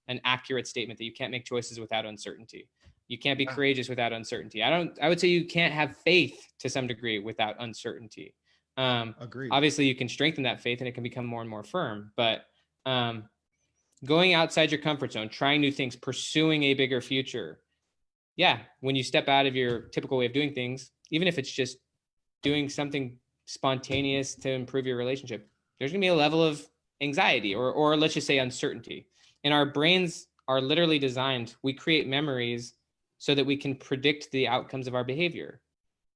B: an accurate statement, that you can't make choices without uncertainty. You can't be courageous without uncertainty. I would say you can't have faith to some degree without uncertainty.
A: Agreed.
B: Obviously you can strengthen that faith and it can become more and more firm, but going outside your comfort zone, trying new things, pursuing a bigger future. Yeah, when you step out of your typical way of doing things, even if it's just doing something spontaneous to improve your relationship, there's going to be a level of anxiety or let's just say uncertainty. And our brains are literally designed, we create memories so that we can predict the outcomes of our behavior.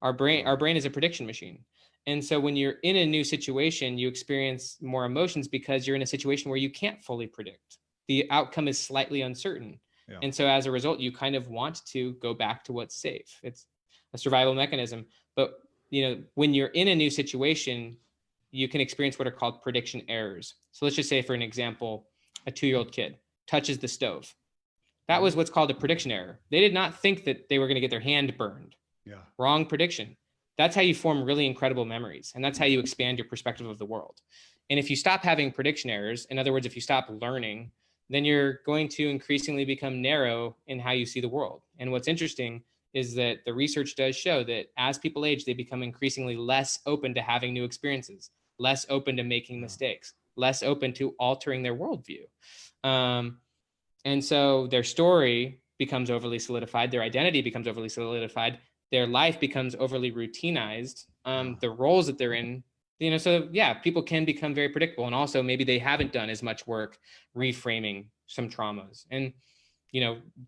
B: Our brain is a prediction machine. And so when you're in a new situation, you experience more emotions because you're in a situation where you can't fully predict. The outcome is slightly uncertain. Yeah. And so as a result, you kind of want to go back to what's safe. It's a survival mechanism. But when you're in a new situation, you can experience what are called prediction errors. So let's just say, for an example, a 2-year-old kid touches the stove. That was what's called a prediction error. They did not think that they were going to get their hand burned. Yeah. Wrong prediction. That's how you form really incredible memories. And that's how you expand your perspective of the world. And if you stop having prediction errors, in other words, if you stop learning, then you're going to increasingly become narrow in how you see the world. And what's interesting is that the research does show that as people age, they become increasingly less open to having new experiences, less open to making mistakes, less open to altering their worldview. And so their story becomes overly solidified. Their identity becomes overly solidified. Their life becomes overly routinized. The roles that they're in, so yeah, people can become very predictable. And also maybe they haven't done as much work reframing some traumas. And,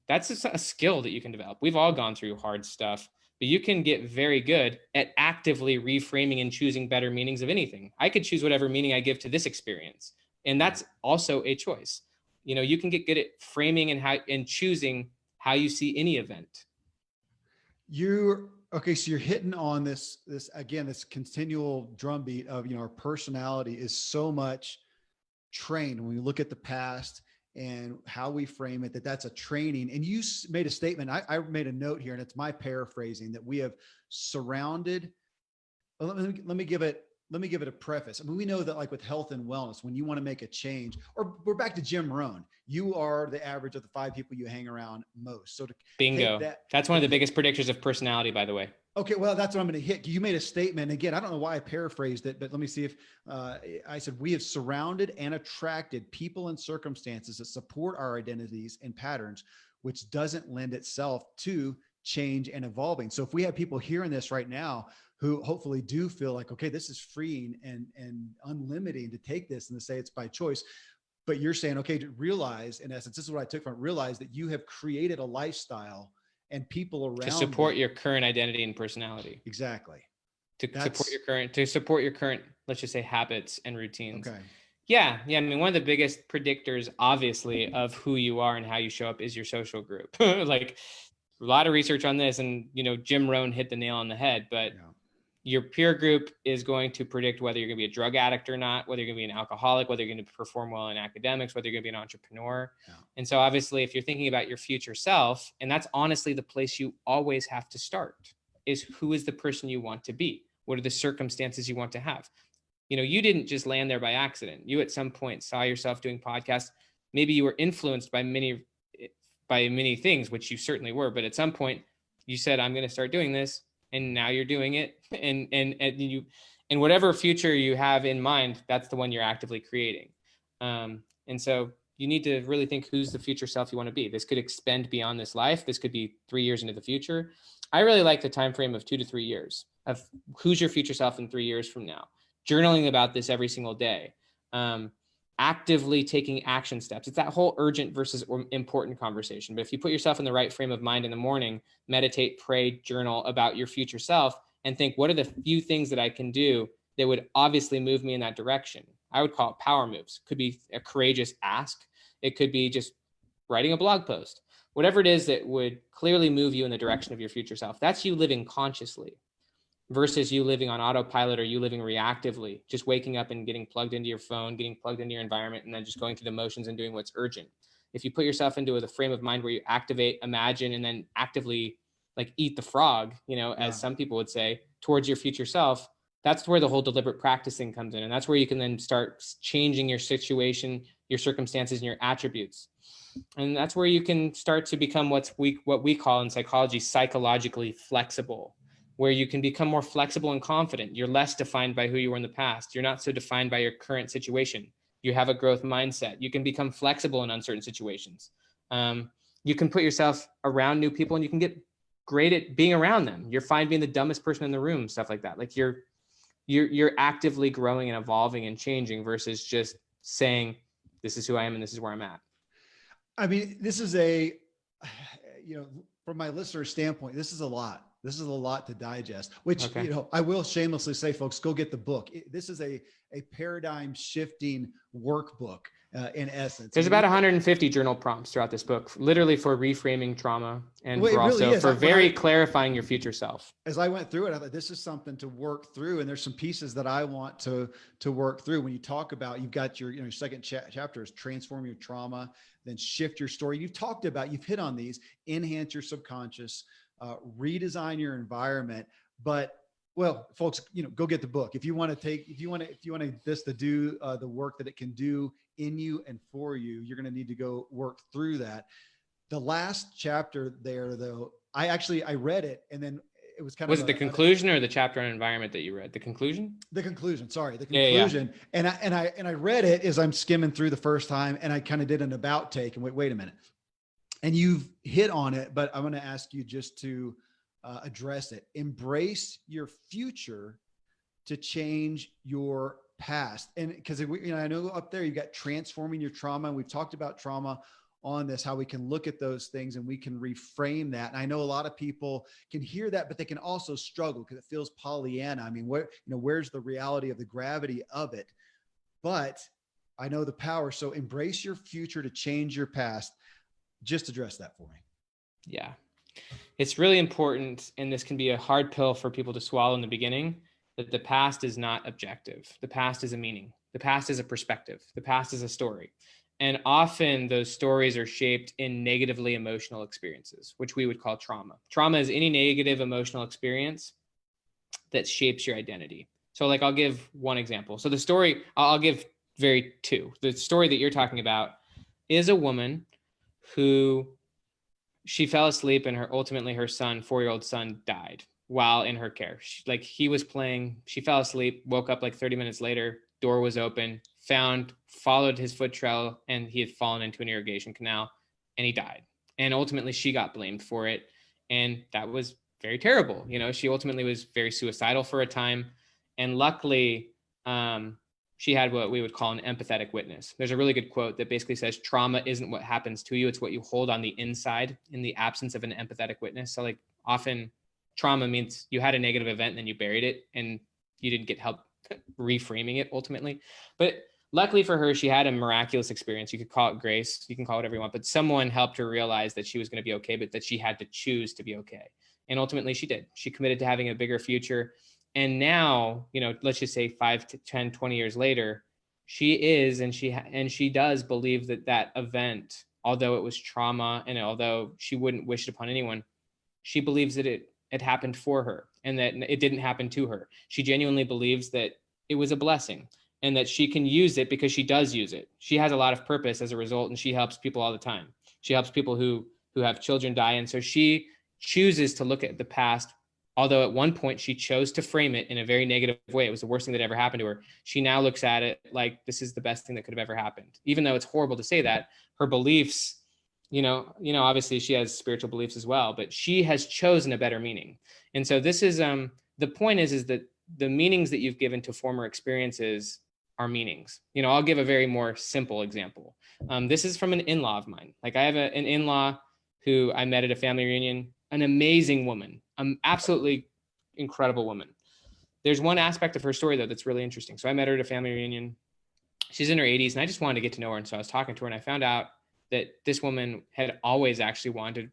B: that's a skill that you can develop. We've all gone through hard stuff, but you can get very good at actively reframing and choosing better meanings of anything. I could choose whatever meaning I give to this experience. And that's also a choice. You can get good at framing and choosing how you see any event.
A: So you're hitting on this again, this continual drumbeat of, our personality is so much trained. When we look at the past and how we frame it, that's a training. And you made a statement. I made a note here, and it's my paraphrasing, that we have surrounded, let me give it let me give it a preface. I mean, we know that like with health and wellness, when you want to make a change, or we're back to Jim Rohn, you are the average of the 5 people you hang around most. So to take
B: Bingo.
A: that,
B: That's one of the biggest predictors of personality, by the way.
A: okay, well, that's what I'm going to hit. You made a statement. Again, I don't know why I paraphrased it, but let me see if I said, we have surrounded and attracted people and circumstances that support our identities and patterns, which doesn't lend itself to change and evolving. So if we have people hearing this right now who hopefully do feel like, okay, this is freeing and unlimiting to take this and to say it's by choice, but you're saying, okay, to realize, in essence, this is what I took from it, realize that you have created a lifestyle and people around
B: to support
A: you.
B: your current identity and personality.
A: Exactly.
B: To support your current, let's just say, habits and routines.
A: Okay.
B: Yeah. I mean, one of the biggest predictors, obviously, of who you are and how you show up is your social group. Like a lot of research on this, and Jim Rohn hit the nail on the head. But your peer group is going to predict whether you're going to be a drug addict or not, whether you're going to be an alcoholic, whether you're going to perform well in academics, whether you're going to be an entrepreneur. Yeah. And so obviously, if you're thinking about your future self, and that's honestly the place you always have to start, is who is the person you want to be? What are the circumstances you want to have? You didn't just land there by accident. You at some point saw yourself doing podcasts. Maybe you were influenced by many things, which you certainly were. But at some point you said, I'm going to start doing this. And now you're doing it. And whatever future you have in mind, that's the one you're actively creating. And so you need to really think, who's the future self you want to be? This could expand beyond this life. This could be 3 years into the future. I really like the time frame of 2 to 3 years of who's your future self in 3 years from now. Journaling about this every single day. Actively taking action steps. It's that whole urgent versus important conversation. But if you put yourself in the right frame of mind in the morning, meditate, pray, journal about your future self, and think, what are the few things that I can do that would obviously move me in that direction? I would call it power moves. Could be a courageous ask. It could be just writing a blog post. Whatever it is that would clearly move you in the direction of your future self. That's you living consciously, versus you living on autopilot, or you living reactively, just waking up and getting plugged into your phone, getting plugged into your environment, and then just going through the motions and doing what's urgent. If you put yourself into the frame of mind where you activate, imagine, and then actively like eat the frog, as some people would say, towards your future self, that's where the whole deliberate practicing comes in. And that's where you can then start changing your situation, your circumstances, and your attributes. And that's where you can start to become what we call in psychology psychologically flexible, where you can become more flexible and confident. You're less defined by who you were in the past. You're not so defined by your current situation. You have a growth mindset. You can become flexible in uncertain situations. You can put yourself around new people, and you can get great at being around them. You're fine being the dumbest person in the room, stuff like that. Like you're actively growing and evolving and changing, versus just saying, this is who I am and this is where I'm at.
A: I mean, this is from my listener standpoint, this is a lot. This is a lot to digest, which, I will shamelessly say, folks, go get the book. This is a paradigm shifting workbook in essence.
B: There's about 150 journal prompts throughout this book, literally for reframing trauma and clarifying your future self.
A: As I went through it, I thought this is something to work through. And there's some pieces that I want to work through. When you talk about, you've got your second chapter is transform your trauma, then shift your story. You've hit on these, enhance your subconscious, redesign your environment. But folks, go get the book. If you want this to do the work that it can do in you and for you, you're going to need to go work through that. The last chapter there, though, I read it, and then it was kind of. Was
B: it the conclusion or the chapter on environment that you read? The conclusion?
A: The conclusion. Sorry, the conclusion. Yeah. And I read it as I'm skimming through the first time, and I kind of did an about take and wait a minute. And you've hit on it, but I'm going to ask you just to address it. Embrace your future to change your past. And because I know up there you've got transforming your trauma, and we've talked about trauma on this, how we can look at those things and we can reframe that. And I know a lot of people can hear that, but they can also struggle because it feels Pollyanna. I mean, where's the reality of the gravity of it? But I know the power. So embrace your future to change your past. Just address that for me.
B: Yeah. It's really important, and this can be a hard pill for people to swallow in the beginning, that the past is not objective. The past is a meaning. The past is a perspective. The past is a story. And often those stories are shaped in negatively emotional experiences, which we would call trauma. Trauma is any negative emotional experience that shapes your identity. So like, I'll give one example. So the story, I'll give two. The story that you're talking about is a woman who, she fell asleep and ultimately her son, 4-year-old son, died while in her care. He was playing, she fell asleep, woke up like 30 minutes later, door was open, followed his foot trail, and he had fallen into an irrigation canal and he died. And ultimately she got blamed for it. And that was very terrible. She ultimately was very suicidal for a time. And luckily, she had what we would call an empathetic witness. There's a really good quote that basically says, trauma isn't what happens to you, it's what you hold on the inside in the absence of an empathetic witness. So like, often trauma means you had a negative event and then you buried it and you didn't get help reframing it ultimately. But luckily for her, she had a miraculous experience. You could call it grace, you can call it whatever you want, but someone helped her realize that she was going to be okay, but that she had to choose to be okay. And ultimately she did. She committed to having a bigger future. And now, let's just say 5 to 10, 20 years later, she is, and she does believe that event, although it was trauma and although she wouldn't wish it upon anyone, she believes that it happened for her and that it didn't happen to her. She genuinely believes that it was a blessing and that she can use it because she does use it. She has a lot of purpose as a result, and she helps people all the time. She helps people who have children die. And so she chooses to look at the past. Although at one point she chose to frame it in a very negative way, it was the worst thing that ever happened to her. She now looks at it like this is the best thing that could have ever happened. Even though it's horrible to say that, her beliefs, obviously she has spiritual beliefs as well, but she has chosen a better meaning. And so this is, the point is that the meanings that you've given to former experiences are meanings. I'll give a very more simple example. This is from an in-law of mine. Like, I have an in-law who I met at a family reunion, an amazing woman, absolutely incredible woman. There's one aspect of her story though that's really interesting. So I met her at a family reunion. She's in her 80s and I just wanted to get to know her. And so I was talking to her and I found out that this woman had always actually wanted,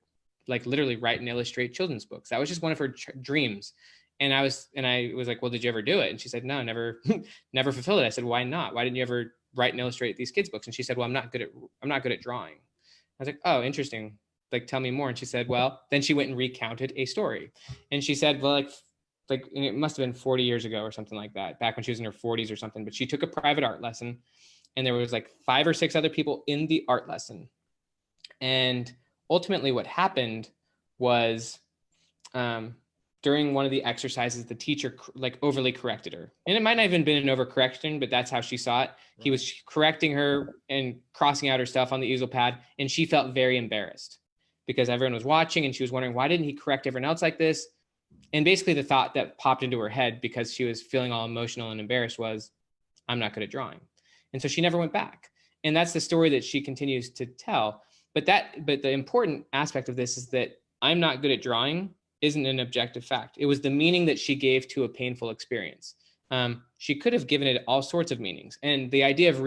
B: like, literally write and illustrate children's books. That was just one of her dreams. And I was like, well, did you ever do it? And she said, no, never fulfilled it. I said, why not? Why didn't you ever write and illustrate these kids' books? And she said, well, I'm not good at drawing. I was like, oh, interesting. Like, tell me more. And she said, well, then she went and recounted a story. And she said, well, like it must have been 40 years ago or something like that, back when she was in her 40s or something. But she took a private art lesson and there was like 5 or 6 other people in the art lesson. And ultimately what happened was, during one of the exercises, the teacher like overly corrected her. And it might not have even been an overcorrection, but that's how she saw it. Right. He was correcting her and crossing out her stuff on the easel pad. And she felt very embarrassed because everyone was watching and she was wondering, why didn't he correct everyone else like this? And basically the thought that popped into her head because she was feeling all emotional and embarrassed was, I'm not good at drawing. And so she never went back. And that's the story that she continues to tell. But the important aspect of this is that I'm not good at drawing isn't an objective fact. It was the meaning that she gave to a painful experience. She could have given it all sorts of meanings. And the idea of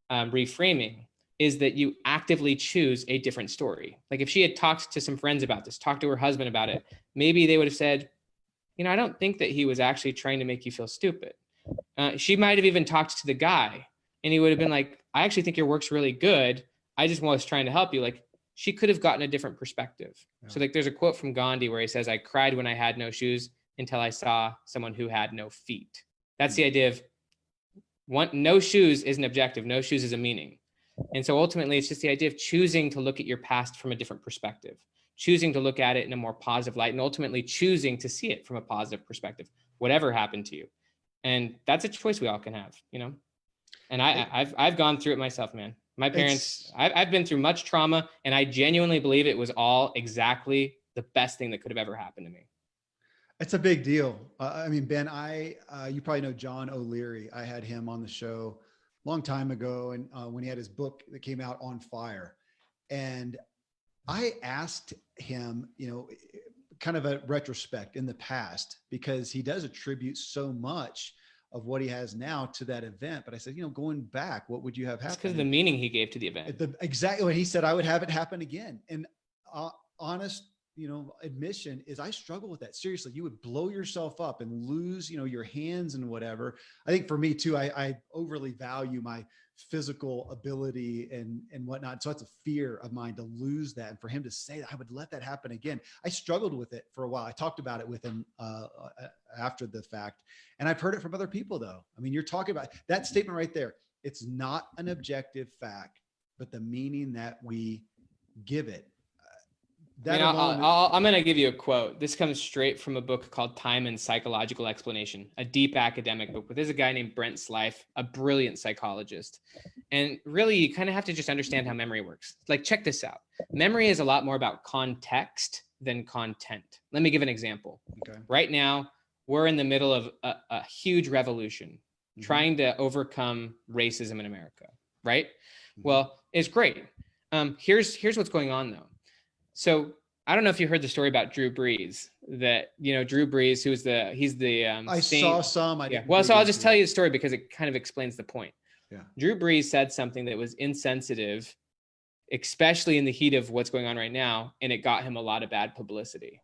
B: reframing is that you actively choose a different story. Like, if she had talked to some friends about this, talked to her husband about it, maybe they would have said, I don't think that he was actually trying to make you feel stupid. She might have even talked to the guy and he would have been like, I actually think your work's really good. I just was trying to help you. Like, she could have gotten a different perspective. Yeah. So like, there's a quote from Gandhi where he says, I cried when I had no shoes until I saw someone who had no feet. That's the idea of no shoes is an objective. No shoes is a meaning. And so ultimately it's just the idea of choosing to look at your past from a different perspective, choosing to look at it in a more positive light, and ultimately choosing to see it from a positive perspective, whatever happened to you. And that's a choice we all can have, And I've gone through it myself, man. My parents, I've been through much trauma, and I genuinely believe it was all exactly the best thing that could have ever happened to me.
A: It's a big deal. I mean, Ben, you probably know John O'Leary. I had him on the show a long time ago, and when he had his book that came out, On Fire. And I asked him, kind of a retrospect in the past, because he does attribute so much of what he has now to that event. But I said, going back, what would you have happened?
B: It's because of the meaning he gave to the event.
A: Exactly. When he said, I would have it happen again. And honest admission is I struggle with that. Seriously, you would blow yourself up and lose, your hands and whatever. I think for me too, I overly value my physical ability and whatnot. So that's a fear of mine to lose that. And for him to say that I would let that happen again, I struggled with it for a while. I talked about it with him after the fact. And I've heard it from other people though. I mean, you're talking about that statement right there. It's not an objective fact, but the meaning that we give it.
B: I'm going to give you a quote. This comes straight from a book called Time and Psychological Explanation, a deep academic book. But there's a guy named Brent Slife, a brilliant psychologist. And really, you kind of have to just understand how memory works. Like, check this out. Memory is a lot more about context than content. Let me give an example.
A: Okay.
B: Right now, we're in the middle of a huge revolution, trying to overcome racism in America, right? Well, it's great. Here's what's going on, though. So I don't know if you heard the story about Drew Brees, that, Drew Brees, he's the
A: I saw some.
B: Well, so I'll just tell you the story because it kind of explains the point.
A: Yeah.
B: Drew Brees said something that was insensitive, especially in the heat of what's going on right now, and it got him a lot of bad publicity.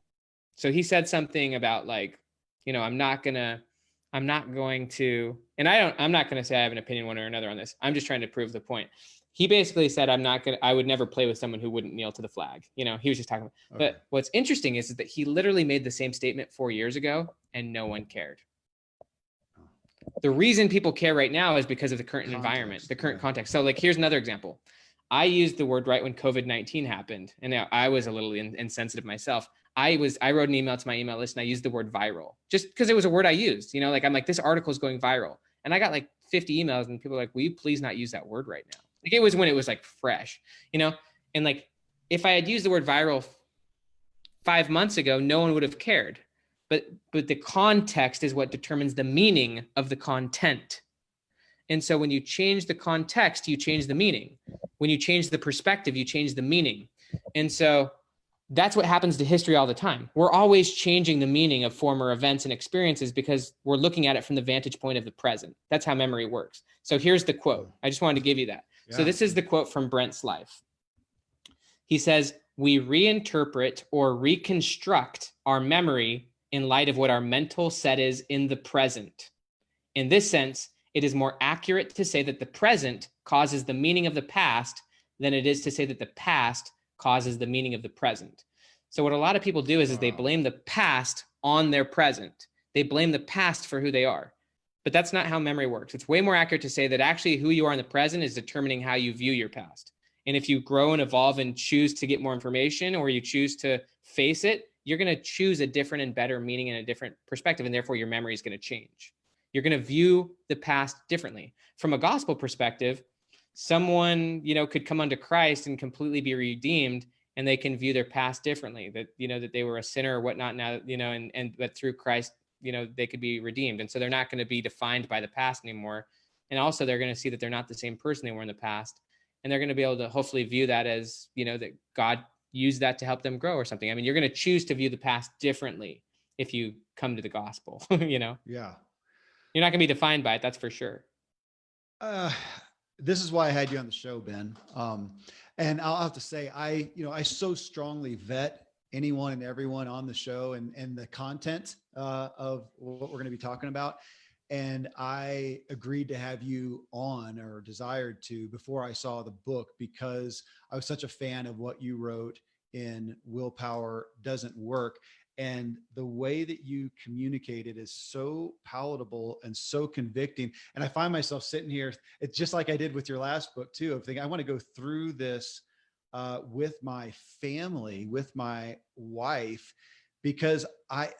B: So he said something about like, I'm not going to, and I'm not going to say I have an opinion one or another on this. I'm just trying to prove the point. He basically said, I would never play with someone who wouldn't kneel to the flag. He was just talking about, okay. But what's interesting is that he literally made the same statement 4 years ago and no one cared. The reason people care right now is because of the current environment, the current context. So like, here's another example. I used the word right when COVID-19 happened, and I was a little insensitive myself. I wrote an email to my email list and I used the word viral just because it was a word I used, I'm like, this article is going viral. And I got like 50 emails and people were like, will you please not use that word right now? Like, it was when it was like fresh, and like, if I had used the word viral 5 months ago, no one would have cared. But the context is what determines the meaning of the content. And so when you change the context, you change the meaning. When you change the perspective, you change the meaning. And so that's what happens to history all the time. We're always changing the meaning of former events and experiences because we're looking at it from the vantage point of the present. That's how memory works. So here's the quote. I just wanted to give you that. Yeah. So this is the quote from Brent's life. He says, we reinterpret or reconstruct our memory in light of what our mental set is in the present. In this sense, it is more accurate to say that the present causes the meaning of the past than it is to say that the past causes the meaning of the present. So what a lot of people do is they blame the past on their present. They blame the past for who they are. But that's not how memory works. It's way more accurate to say that actually who you are in the present is determining how you view your past. And if you grow and evolve and choose to get more information, or you choose to face it, you're going to choose a different and better meaning and a different perspective. And therefore your memory is going to change. You're going to view the past differently. From a gospel perspective, someone, could come unto Christ and completely be redeemed, and they can view their past differently, that, that they were a sinner or whatnot now, but through Christ, they could be redeemed. And so they're not going to be defined by the past anymore. And also they're going to see that they're not the same person they were in the past. And they're going to be able to hopefully view that as, that God used that to help them grow or something. I mean, you're going to choose to view the past differently if you come to the gospel, Yeah. You're not going to be defined by it. That's for sure.
A: This is why I had you on the show, Ben. And I'll have to say, I so strongly vet anyone and everyone on the show and the content of what we're going to be talking about. And I agreed to have you on, or desired to, before I saw the book, because I was such a fan of what you wrote in Willpower Doesn't Work. And the way that you communicate it is so palatable and so convicting. And I find myself sitting here, it's just like I did with your last book too, of thinking, I want to go through this with my family, with my wife, because I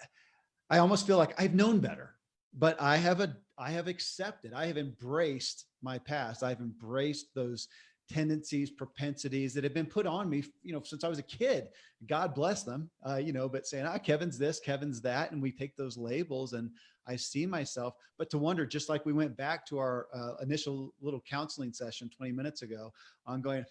A: almost feel like I've known better, but I have accepted, I have embraced my past. I've embraced those tendencies, propensities that have been put on me, since I was a kid. God bless them, but saying, Kevin's this, Kevin's that. And we take those labels, and I see myself, but to wonder, just like we went back to our initial little counseling session 20 minutes ago, on going,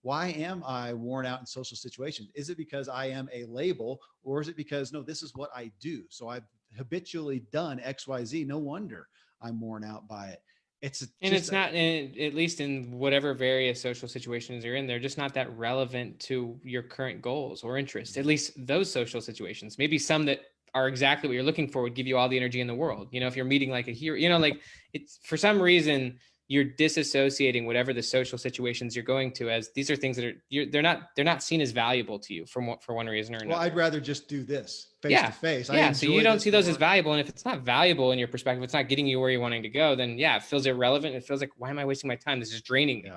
A: why am I worn out in social situations? Is it because I am a label, or is it because, no, this is what I do? So I've habitually done X, Y, Z. No wonder I'm worn out by it.
B: And it's not, at least in whatever various social situations you're in, they're just not that relevant to your current goals or interests. At least those social situations. Maybe some that are exactly what you're looking for would give you all the energy in the world. You know, if you're meeting like a hero, you know, like it's for some reason you're disassociating whatever the social situations you're going to as these are things that are they're not seen as valuable to you for one reason or another.
A: Well, I'd rather just do this face to face.
B: Yeah. So you don't see those as valuable. And if it's not valuable in your perspective, it's not getting you where you're wanting to go, then yeah, it feels irrelevant. It feels like, why am I wasting my time? This is draining me.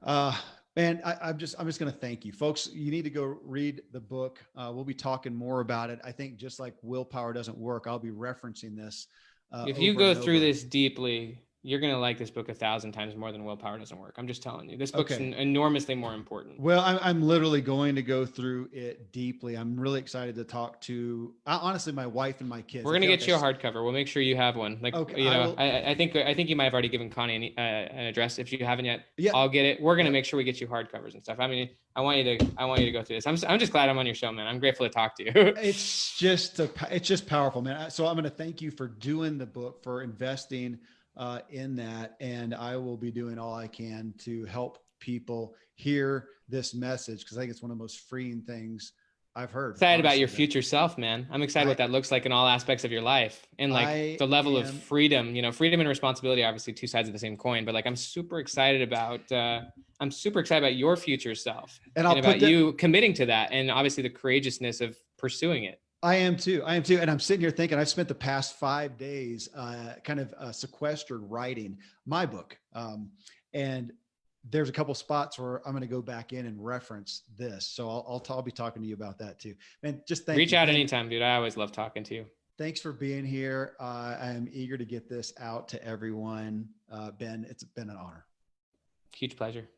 A: Yeah. Man, I'm just going to thank you folks. You need to go read the book. We'll be talking more about it. I think just like willpower doesn't work, I'll be referencing this.
B: If you go through this deeply, you're going to like this book 1,000 times more than willpower doesn't work. I'm just telling you, this book's enormously more important.
A: Well, I'm literally going to go through it deeply. I'm really excited to talk to, honestly, my wife and my kids.
B: We're going to get you a hardcover. We'll make sure you have one. Like, you know, I think you might have already given Connie an address. If you haven't yet, I'll get it. We're going to make sure we get you hardcovers and stuff. I mean, I want you to go through this. I'm just glad I'm on your show, man. I'm grateful to talk to you.
A: It's just powerful, man. So I'm going to thank you for doing the book, for investing in that. And I will be doing all I can to help people hear this message, because I think it's one of the most freeing things I've heard.
B: Excited about your future self, man. I'm excited what that looks like in all aspects of your life, and like the level of freedom, you know, freedom and responsibility, obviously two sides of the same coin, but like, I'm super excited about your future self and about you committing to that. And obviously the courageousness of pursuing it.
A: I am too. And I'm sitting here thinking, I've spent the past 5 days kind of sequestered writing my book. And there's a couple spots where I'm going to go back in and reference this. So I'll be talking to you about that too. And just reach
B: out anytime, dude. I always love talking to you.
A: Thanks for being here. I am eager to get this out to everyone. Ben, it's been an honor.
B: Huge pleasure.